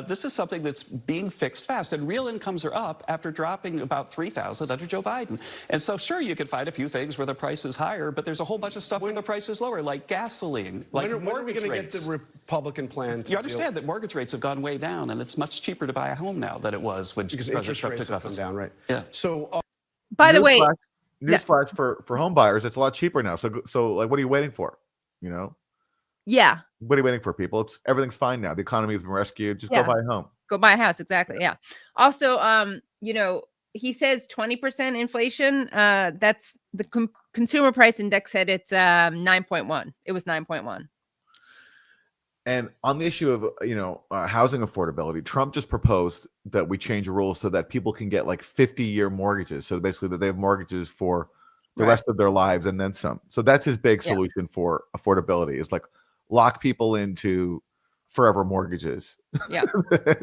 Speaker 15: This is something that's being fixed fast, and real incomes are up after dropping about $3,000 under Joe Biden. And so, sure, you can find a few things where the price is higher, but there's a whole bunch of stuff where the price is lower, like gasoline, like
Speaker 6: when are we
Speaker 15: mortgage
Speaker 6: going to
Speaker 15: rates.
Speaker 6: get the Republican plan to
Speaker 15: You understand that mortgage rates have gone way down, and it's much cheaper to buy a home now than it was when
Speaker 6: because
Speaker 15: President
Speaker 6: interest
Speaker 15: Trump
Speaker 6: rates
Speaker 15: took
Speaker 6: have come
Speaker 15: office.
Speaker 6: down, right?
Speaker 15: Yeah.
Speaker 6: So,
Speaker 1: by the way,
Speaker 2: newsflash for home buyers, it's a lot cheaper now. So like, what are you waiting for?
Speaker 1: Yeah.
Speaker 2: What are you waiting for, people? Everything's fine now. The economy has been rescued. Just go buy a home.
Speaker 1: Go buy a house. Exactly. Yeah. Also, he says 20% inflation. That's the consumer price index said it's 9.1. It was 9.1.
Speaker 2: And on the issue of housing affordability, Trump just proposed that we change the rules so that people can get like 50-year mortgages. So basically, that they have mortgages for the rest of their lives and then some. So that's his big solution for affordability, is like lock people into forever mortgages.
Speaker 1: Yeah.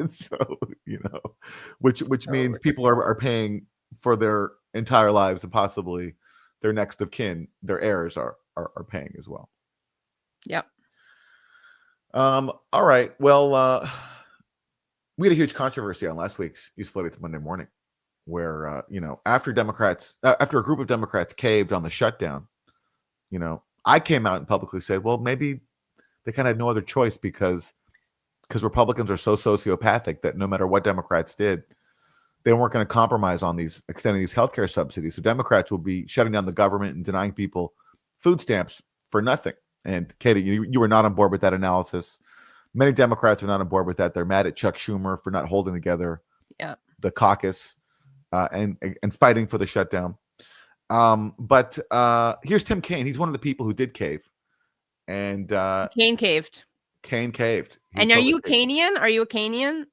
Speaker 2: So which means people are paying for their entire lives, and possibly their next of kin, their heirs are paying as well.
Speaker 1: Yep.
Speaker 2: All right. Well, we had a huge controversy on last week's Idiots Monday Mourning, where after a group of Democrats caved on the shutdown, I came out and publicly said, well, maybe they kind of had no other choice because Republicans are so sociopathic that no matter what Democrats did, they weren't going to compromise on extending these healthcare subsidies. So Democrats will be shutting down the government and denying people food stamps for nothing. And Katie, you were not on board with that analysis. Many Democrats are not on board with that. They're mad at Chuck Schumer for not holding together the caucus and fighting for the shutdown. But here's Tim Kaine. He's one of the people who did cave. And
Speaker 1: Kaine caved.
Speaker 2: Kaine caved.
Speaker 1: And are you Kainian? Are you a Kainian?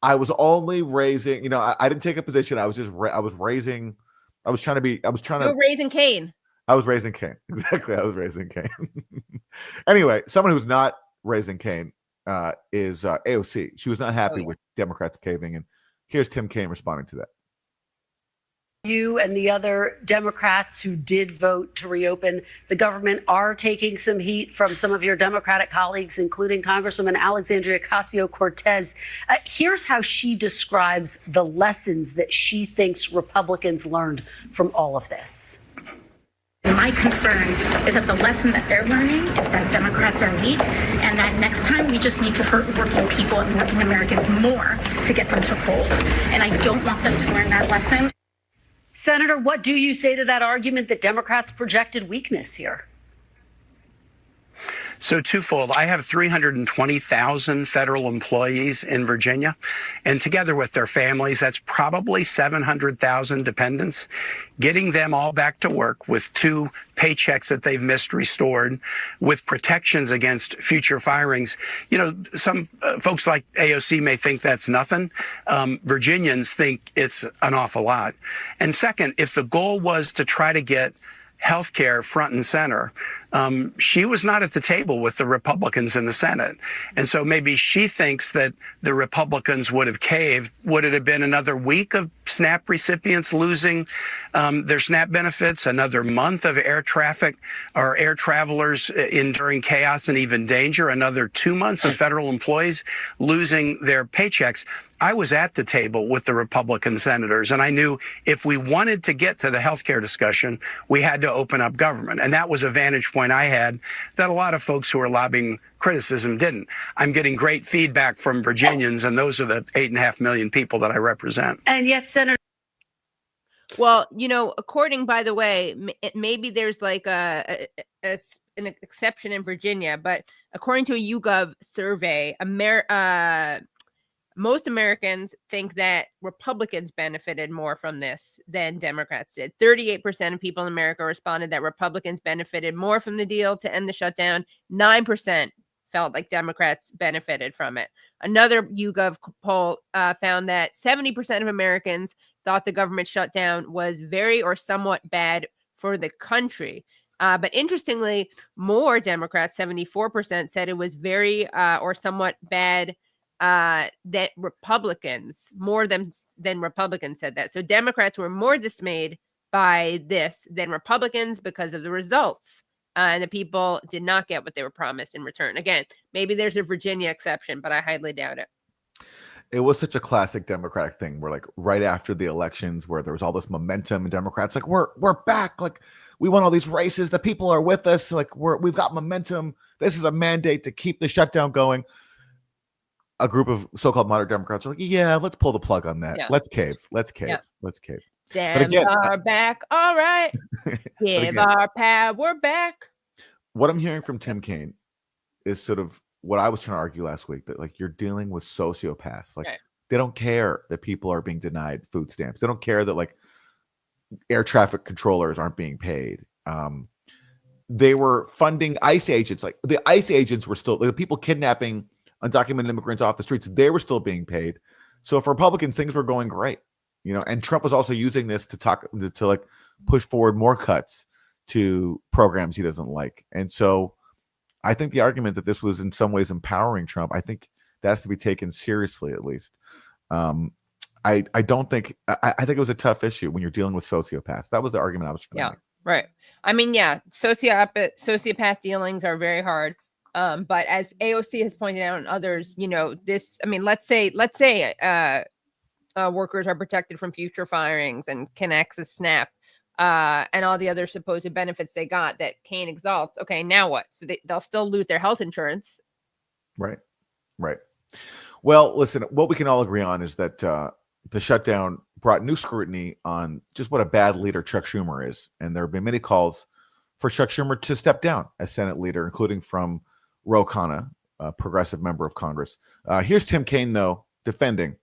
Speaker 2: I was only raising, I didn't take a position. I was just, I was raising, I was trying
Speaker 1: You were raising Kaine.
Speaker 2: I was raising Kaine. Exactly. I was raising Kaine. Anyway, someone who's not raising Kaine is AOC. She was not happy with Democrats caving. And here's Tim Kaine responding to that.
Speaker 4: You and the other Democrats who did vote to reopen the government are taking some heat from some of your Democratic colleagues, including Congresswoman Alexandria Ocasio-Cortez. Here's how she describes the lessons that she thinks Republicans learned from all of this.
Speaker 17: My concern is that the lesson that they're learning is that Democrats are weak and that next time we just need to hurt working people and working Americans more to get them to fold. And I don't want them to learn that lesson.
Speaker 4: Senator, what do you say to that argument that Democrats projected weakness here?
Speaker 18: So twofold. I have 320,000 federal employees in Virginia, and together with their families, that's probably 700,000 dependents. Getting them all back to work with 2 paychecks that they've missed restored, with protections against future firings. Some folks like AOC may think that's nothing. Virginians think it's an awful lot. And second, if the goal was to try to get healthcare front and center, she was not at the table with the Republicans in the Senate. And so maybe she thinks that the Republicans would have caved. Would it have been another week of SNAP recipients losing their SNAP benefits, another month of air traffic or air travelers enduring chaos and even danger, another 2 months of federal employees losing their paychecks? I was at the table with the Republican senators, and I knew if we wanted to get to the healthcare discussion, we had to open up government. And that was a vantage point I had that a lot of folks who are lobbying criticism didn't. I'm getting great feedback from Virginians, and those are the 8.5 million people that I represent.
Speaker 4: And yet, Senator.
Speaker 1: Well, according, by the way, maybe there's like an exception in Virginia, but according to a YouGov survey, most Americans think that Republicans benefited more from this than Democrats did. 38% of people in America responded that Republicans benefited more from the deal to end the shutdown. 9% felt like Democrats benefited from it. Another YouGov poll found that 70% of Americans thought the government shutdown was very or somewhat bad for the country. But interestingly, more Democrats, 74%, said it was very or somewhat bad that Republicans, more than Republicans said that. So Democrats were more dismayed by this than Republicans because of the results. And the people did not get what they were promised in return. Again, maybe there's a Virginia exception, but I highly doubt it.
Speaker 2: It was such a classic Democratic thing where, like, right after the elections where there was all this momentum and Democrats like, we're back. Like, we won all these races. The people are with us. Like, we've got momentum. This is a mandate to keep the shutdown going. A group of so-called moderate Democrats are like, yeah, let's pull the plug on that. Yeah. Let's cave. Let's cave. Yeah. Let's cave.
Speaker 1: Dems are back. All right. Give our power back.
Speaker 2: What I'm hearing from Tim Kaine is sort of what I was trying to argue last week, that like you're dealing with sociopaths. Like they don't care that people are being denied food stamps. They don't care that like air traffic controllers aren't being paid. They were funding ICE agents. Like the ICE agents were still, like, the people kidnapping undocumented immigrants off the streets, they were still being paid. So for Republicans, things were going great, and Trump was also using this to like push forward more cuts to programs he doesn't like. And so I think the argument that this was in some ways empowering Trump, I think that has to be taken seriously, at least. I don't think, I think it was a tough issue when you're dealing with sociopaths. That was the argument I was trying to make.
Speaker 1: Right. I mean, sociopath dealings are very hard. But as AOC has pointed out and others, this, I mean, let's say workers are protected from future firings and can access SNAP and all the other supposed benefits they got that Kaine exalts. Okay, now what? So they'll still lose their health insurance.
Speaker 2: Right. Well, listen, what we can all agree on is that the shutdown brought new scrutiny on just what a bad leader Chuck Schumer is. And there have been many calls for Chuck Schumer to step down as Senate leader, including from Ro Khanna, a progressive member of Congress. Here's Tim Kaine, though, defending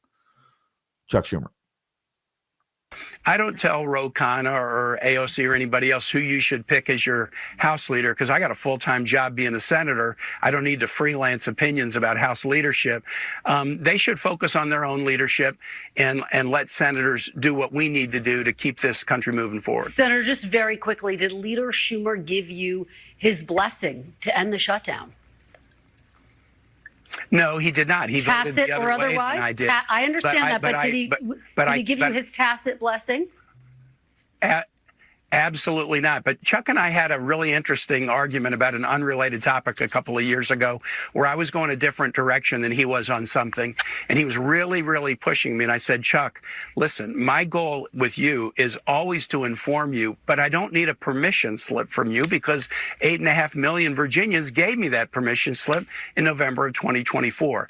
Speaker 2: Chuck Schumer.
Speaker 18: I don't tell Ro Khanna or AOC or anybody else who you should pick as your House leader, because I got a full-time job being a senator. I don't need to freelance opinions about House leadership. They should focus on their own leadership and let senators do what we need to do to keep this country moving forward.
Speaker 4: Senator, just very quickly, did Leader Schumer give you his blessing to end the shutdown?
Speaker 18: No, he did not. He voted
Speaker 4: Tacit
Speaker 18: the other
Speaker 4: or
Speaker 18: way
Speaker 4: otherwise?
Speaker 18: than I did.
Speaker 4: I understand that, but did he give you his tacit blessing?
Speaker 18: Absolutely not. But Chuck and I had a really interesting argument about an unrelated topic a couple of years ago where I was going a different direction than he was on something. And he was really, really pushing me. And I said, Chuck, listen, my goal with you is always to inform you, but I don't need a permission slip from you because 8.5 million Virginians gave me that permission slip in November of 2024.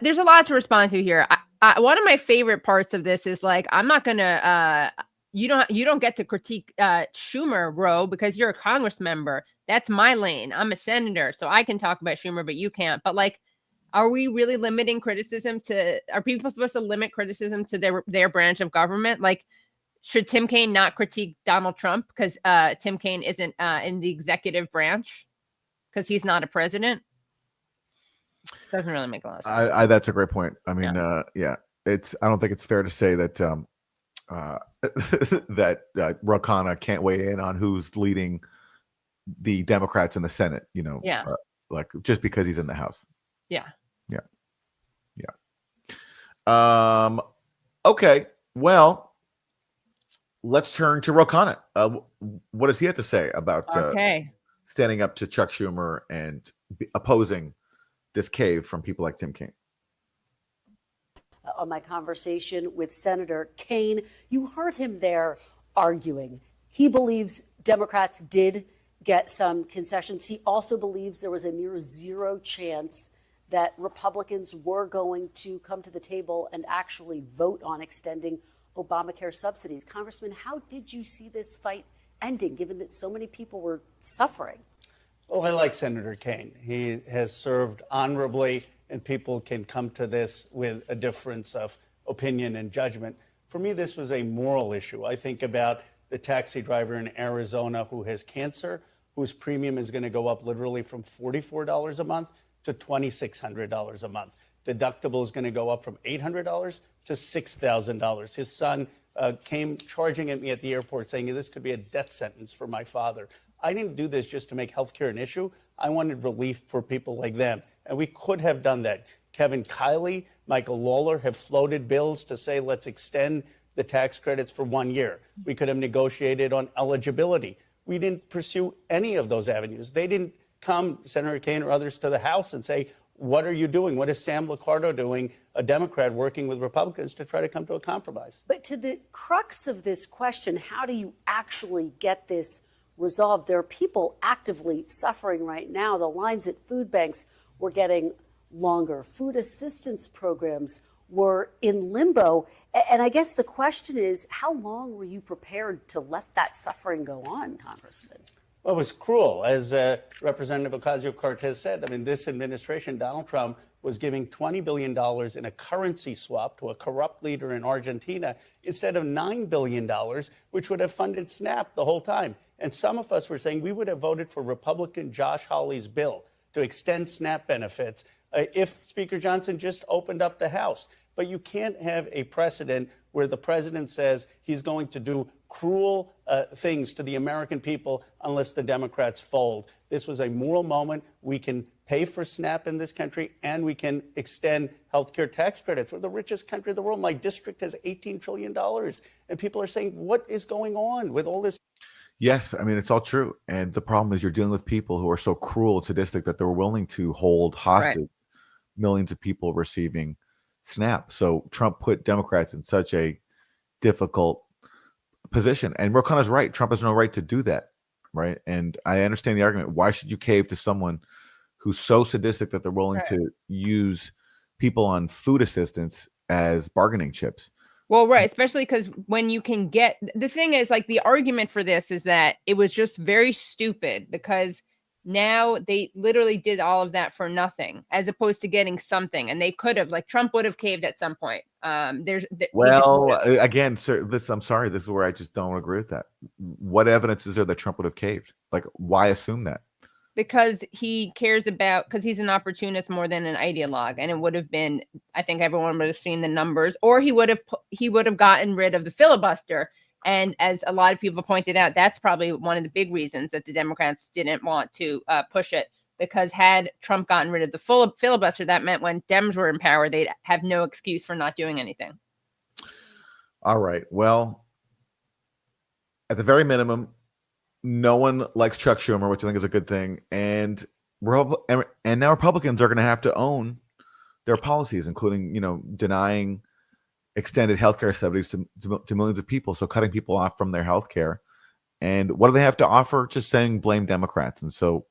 Speaker 1: There's a lot to respond to here. One of my favorite parts of this is like, I'm not going to, you don't get to critique Schumer, Ro, because you're a Congress member. That's my lane. I'm a senator, so I can talk about Schumer, but you can't. But like, are we really limiting criticism are people supposed to limit criticism to their branch of government? Like, should Tim Kaine not critique Donald Trump because Tim Kaine isn't in the executive branch because he's not a president? Doesn't really make a lot of sense.
Speaker 2: That's a great point. I mean, I don't think it's fair to say that that Ro Khanna can't weigh in on who's leading the Democrats in the Senate. Like just because he's in the House.
Speaker 1: Yeah.
Speaker 2: Okay. Well, let's turn to Ro Khanna. What does he have to say about standing up to Chuck Schumer and opposing this cave from people like Tim Kaine?
Speaker 4: On my conversation with Senator Kaine, you heard him there arguing. He believes Democrats did get some concessions. He also believes there was a near zero chance that Republicans were going to come to the table and actually vote on extending Obamacare subsidies. Congressman, how did you see this fight ending, given that so many people were suffering?
Speaker 19: Well, I like Senator Kaine. He has served honorably, and people can come to this with a difference of opinion and judgment. For me, this was a moral issue. I think about the taxi driver in Arizona who has cancer, whose premium is going to go up literally from $44 a month to $2,600 a month. Deductible is going to go up from $800 to $6,000. His son came charging at me at the airport saying this could be a death sentence for my father. I didn't do this just to make healthcare an issue. I wanted relief for people like them. And we could have done that. Kevin Kiley, Michael Lawler have floated bills to say, let's extend the tax credits for 1 year. We could have negotiated on eligibility. We didn't pursue any of those avenues. They didn't come, Senator Kaine or others, to the House and say, what are you doing? What is Sam Liccardo doing, a Democrat working with Republicans to try to come to a compromise?
Speaker 4: But to the crux of this question, how do you actually get this resolved? There are people actively suffering right now. The lines at food banks were getting longer. Food assistance programs were in limbo. And I guess the question is, how long were you prepared to let that suffering go on, Congressman?
Speaker 19: Well, it was cruel. As Representative Ocasio-Cortez said, I mean, this administration, Donald Trump, was giving $20 billion in a currency swap to a corrupt leader in Argentina instead of $9 billion, which would have funded SNAP the whole time. And some of us were saying we would have voted for Republican Josh Hawley's bill to extend SNAP benefits if Speaker Johnson just opened up the House. But you can't have a precedent where the president says he's going to do cruel things to the American people unless the Democrats fold. This was a moral moment. We can pay for SNAP in this country, and we can extend health care tax credits. We're the richest country in the world. My district has $18 trillion. And people are saying, what is going on with all this?
Speaker 2: Yes, I mean, it's all true. And the problem is you're dealing with people who are so cruel and sadistic that they're willing to hold hostage millions of people receiving SNAP. So Trump put Democrats in such a difficult position. And Ro Khanna's right. Trump has no right to do that, right? And I understand the argument. Why should you cave to someone who's so sadistic that they're willing to use people on food assistance as bargaining chips?
Speaker 1: Well, right, especially because when you can get, the thing is, like, the argument for this is that it was just very stupid because Now they literally did all of that for nothing, as opposed to getting something. And they could have, like, Trump would have caved at some point.
Speaker 2: Again, sir, I'm sorry. This is where I just don't agree with that. What evidence is there that Trump would have caved? Like, why assume that?
Speaker 1: Because he cares about, because he's an opportunist more than an ideologue. And it would have been, I think everyone would have seen the numbers, or he would have gotten rid of the filibuster. And as a lot of people pointed out, that's probably one of the big reasons that the Democrats didn't want to push it, because had Trump gotten rid of the filibuster, that meant when Dems were in power, they'd have no excuse for not doing anything.
Speaker 2: All right. Well, at the very minimum, no one likes Chuck Schumer, which I think is a good thing. And now Republicans are going to have to own their policies, including, denying extended healthcare subsidies to millions of people. So cutting people off from their healthcare. And what do they have to offer? Just saying blame Democrats. And so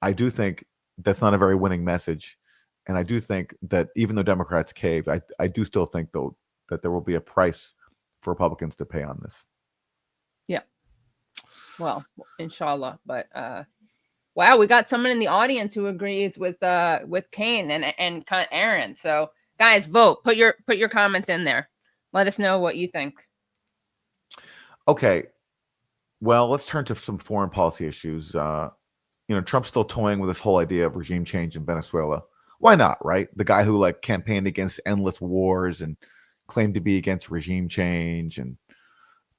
Speaker 2: I do think that's not a very winning message. And I do think that even though Democrats caved, I do still think, though, that there will be a price for Republicans to pay on this.
Speaker 1: Yeah. Well, inshallah. But wow, we got someone in the audience who agrees with Kane and Aaron. So guys, vote. Put your comments in there. Let us know what you think.
Speaker 2: Okay. Well, let's turn to some foreign policy issues. Trump's still toying with this whole idea of regime change in Venezuela. Why not, right? The guy who campaigned against endless wars and claimed to be against regime change and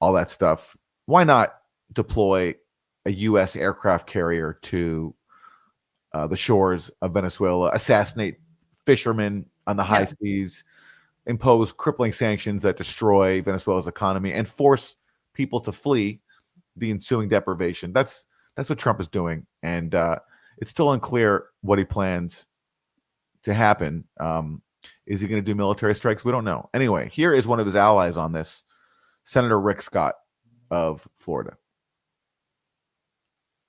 Speaker 2: all that stuff. Why not deploy a U.S. aircraft carrier to the shores of Venezuela, assassinate fishermen on the high seas, impose crippling sanctions that destroy Venezuela's economy, and force people to flee the ensuing deprivation? That's what Trump is doing, and it's still unclear what he plans to happen. Is he going to do military strikes? We don't know. Anyway, here is one of his allies on this, Senator Rick Scott of Florida.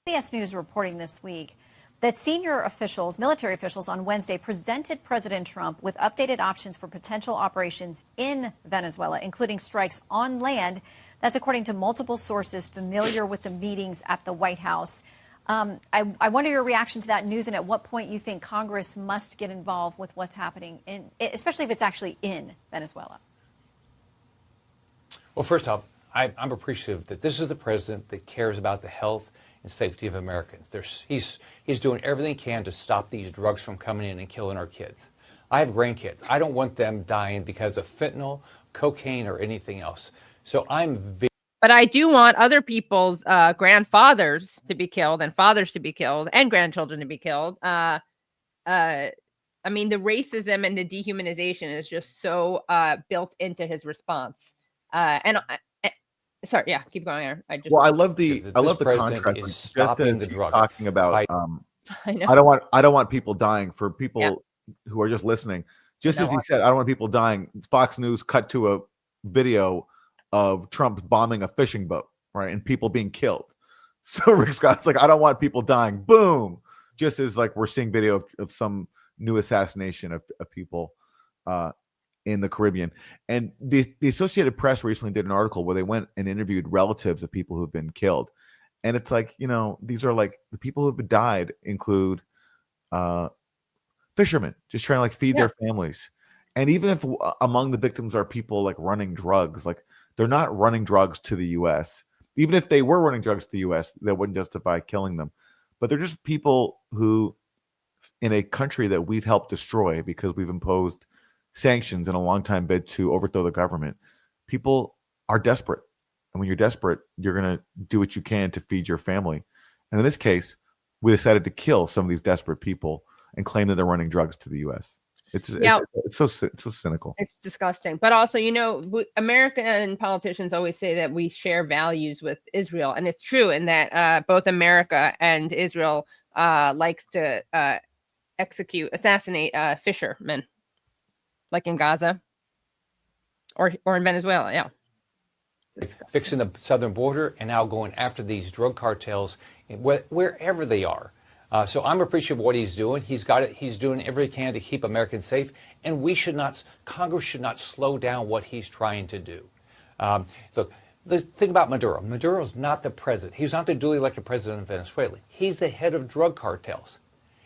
Speaker 12: CBS News reporting this week that senior officials, military officials on Wednesday presented President Trump with updated options for potential operations in Venezuela, including strikes on land. That's according to multiple sources familiar with the meetings at the White House. I wonder your reaction to that news, and at what point you think Congress must get involved with what's happening, especially if it's actually in Venezuela.
Speaker 20: Well, first off, I'm appreciative that this is the president that cares about the health and safety of Americans. He's doing everything he can to stop these drugs from coming in and killing our kids. I have grandkids. I don't want them dying because of fentanyl, cocaine, or anything else. So
Speaker 1: But I do want other people's grandfathers to be killed, and fathers to be killed, and grandchildren to be killed. I mean, the racism and the dehumanization is just so built into his response. Sorry, yeah, keep going, Aaron.
Speaker 2: I love the contrast. Just as he's talking about,
Speaker 1: I
Speaker 2: don't want people dying. For people who are just listening, just as he said, I don't want people dying. Fox News cut to a video of Trump bombing a fishing boat, right, and people being killed. So Rick Scott's like, I don't want people dying. Boom! Just as we're seeing video of some new assassination of people in the Caribbean. And the Associated Press recently did an article where they went and interviewed relatives of people who've been killed. And it's these are the people who've died include fishermen just trying to feed their families. And even if among the victims are people running drugs, they're not running drugs to the U.S. Even if they were running drugs to the U.S., that wouldn't justify killing them. But they're just people who, in a country that we've helped destroy because we've imposed sanctions in a long-time bid to overthrow the government, people are desperate. And when you're desperate, you're going to do what you can to feed your family. And in this case, we decided to kill some of these desperate people and claim that they're running drugs to the U.S. It's so cynical.
Speaker 1: It's disgusting. But also, American politicians always say that we share values with Israel. And it's true in that both America and Israel likes to assassinate fishermen, like in Gaza or in Venezuela. Yeah.
Speaker 20: Fixing the southern border and now going after these drug cartels wherever they are. So I'm appreciative of what he's doing. He's got it. He's doing everything he can to keep Americans safe. And Congress should not slow down what he's trying to do. Look, the thing about Maduro. Maduro's not the president. He's not the duly elected president of Venezuela. He's the head of drug cartels.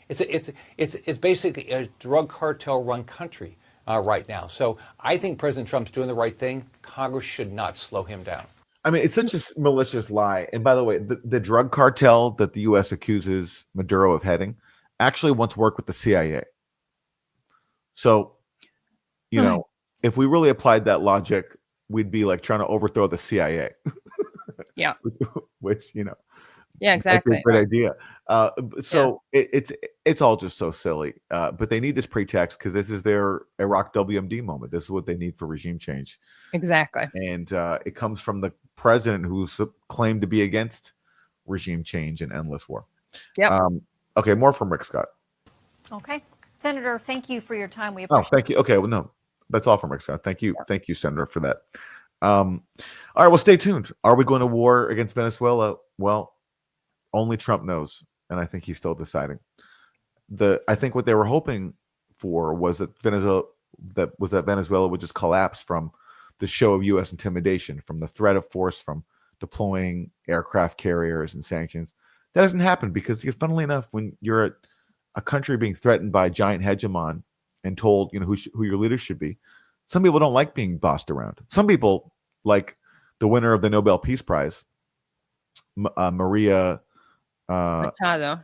Speaker 20: It's basically a drug cartel-run country right now. So I think President Trump's doing the right thing. Congress should not slow him down.
Speaker 2: I mean, it's such a malicious lie. And by the way, the drug cartel that the U.S. accuses Maduro of heading actually once worked with the CIA. So, you know, if we really applied that logic, we'd be like trying to overthrow the CIA.
Speaker 1: Yeah.
Speaker 2: Which, you know.
Speaker 1: Yeah, exactly.
Speaker 2: That's a great idea. It's all just so silly. But they need this pretext because this is their Iraq WMD moment. This is what they need for regime change.
Speaker 1: Exactly.
Speaker 2: And it comes from the president who's claimed to be against regime change and endless war.
Speaker 1: Yep.
Speaker 2: Okay, more from Rick Scott.
Speaker 12: Okay. Senator, thank you for your time. We appreciate
Speaker 2: Oh, thank you. Okay, well, no, that's all from Rick Scott. Thank you. Thank you, Senator, for that. All right, well, stay tuned. Are we going to war against Venezuela? Well, only Trump knows, and I think he's still deciding. I think what they were hoping for was that Venezuela would just collapse from the show of U.S. intimidation, from the threat of force, from deploying aircraft carriers and sanctions. That doesn't happen because, funnily enough, when you're a country being threatened by a giant hegemon and told, who your leaders should be, some people don't like being bossed around. Some people, like the winner of the Nobel Peace Prize, Maria Machado,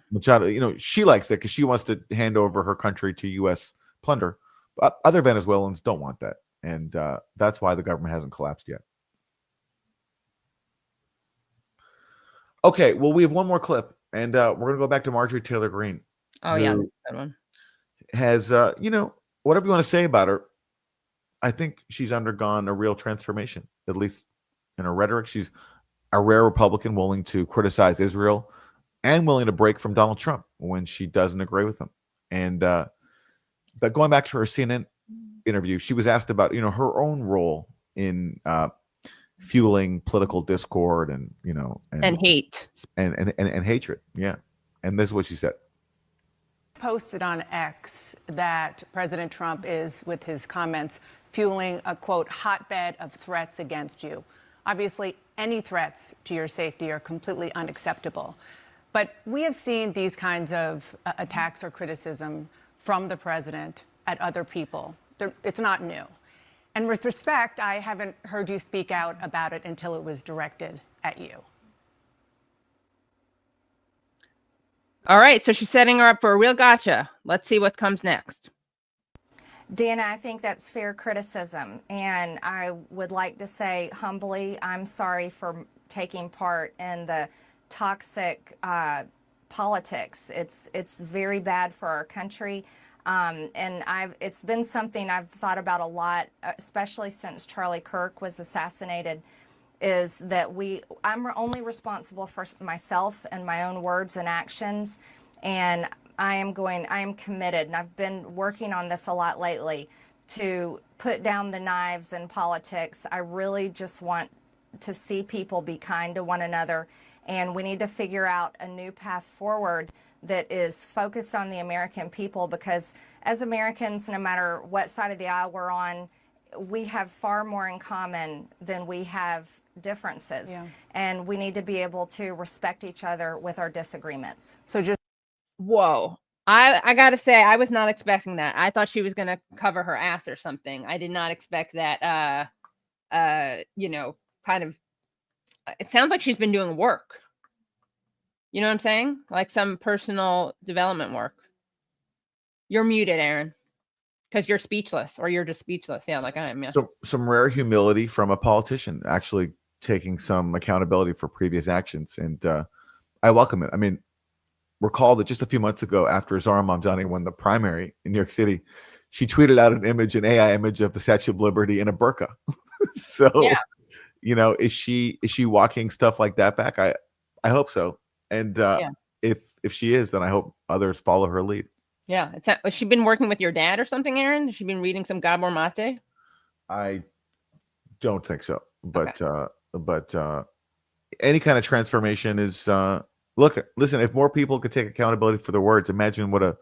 Speaker 2: she likes it because she wants to hand over her country to U.S. plunder. But other Venezuelans don't want that, and that's why the government hasn't collapsed yet. Okay, well, we have one more clip, and we're going to go back to Marjorie Taylor Greene.
Speaker 1: Oh, yeah, that's a good one.
Speaker 2: Has, whatever you want to say about her, I think she's undergone a real transformation, at least in her rhetoric. She's a rare Republican willing to criticize Israel and willing to break from Donald Trump when she doesn't agree with him. And but going back to her CNN interview, she was asked about her own role in fueling political discord and
Speaker 1: hate
Speaker 2: and hatred. Yeah, and this is what she said.
Speaker 8: Posted on X that President Trump is, with his comments, fueling a, quote, hotbed of threats against you. Obviously, any threats to your safety are completely unacceptable. But we have seen these kinds of attacks or criticism from the president at other people. It's not new. And with respect, I haven't heard you speak out about it until it was directed at you.
Speaker 1: All right, so she's setting her up for a real gotcha. Let's see what comes next.
Speaker 9: Dana, I think that's fair criticism. And I would like to say humbly, I'm sorry for taking part in the toxic politics. It's very bad for our country. And it's been something I've thought about a lot, especially since Charlie Kirk was assassinated, is that I'm only responsible for myself and my own words and actions. And I am committed, and I've been working on this a lot lately, to put down the knives in politics. I really just want to see people be kind to one another, and we need to figure out a new path forward that is focused on the American people, because as Americans, no matter what side of the aisle we're on, we have far more in common than we have differences. Yeah. And we need to be able to respect each other with our disagreements.
Speaker 8: So just
Speaker 1: whoa. I got to say, I was not expecting that. I thought she was going to cover her ass or something. I did not expect that, kind of, it sounds like she's been doing work. You know what I'm saying? Like some personal development work. You're muted, Aaron, because you're speechless, or you're just speechless. Yeah, like I am. Yeah.
Speaker 2: So some rare humility from a politician, actually taking some accountability for previous actions. And I welcome it. I mean, recall that just a few months ago, after Zara Mamdani won the primary in New York City, she tweeted out an AI image of the Statue of Liberty in a burqa. So, yeah. Is she walking stuff like that back? I hope so. And if she is, then I hope others follow her lead.
Speaker 1: Yeah. Has she been working with your dad or something, Aaron? Has she been reading some Gabor Mate?
Speaker 2: I don't think so. But any kind of transformation is listen, if more people could take accountability for their words, imagine what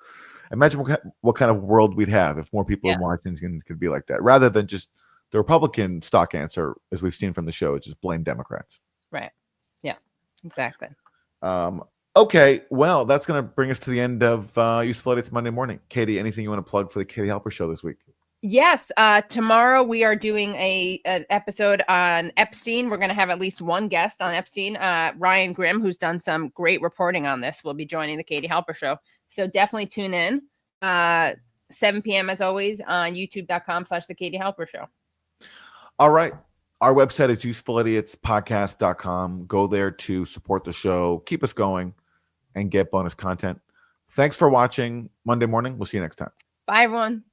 Speaker 2: kind of world we'd have if more people in Washington could be like that, rather than just The Republican stock answer, as we've seen from the show, is just blame Democrats.
Speaker 1: Right. Yeah, exactly.
Speaker 2: Okay, well, that's going to bring us to the end of Useful Idiots Monday Morning. Katie, anything you want to plug for the Katie Halper Show this week?
Speaker 1: Yes. Tomorrow we are doing an episode on Epstein. We're going to have at least one guest on Epstein. Ryan Grimm, who's done some great reporting on this, will be joining the Katie Halper Show. So definitely tune in. 7 p.m. as always on youtube.com/the Katie Halper Show.
Speaker 2: All right. Our website is usefulidiotspodcast.com. Go there to support the show, keep us going, and get bonus content. Thanks for watching Monday Morning. We'll see you next time.
Speaker 1: Bye, everyone.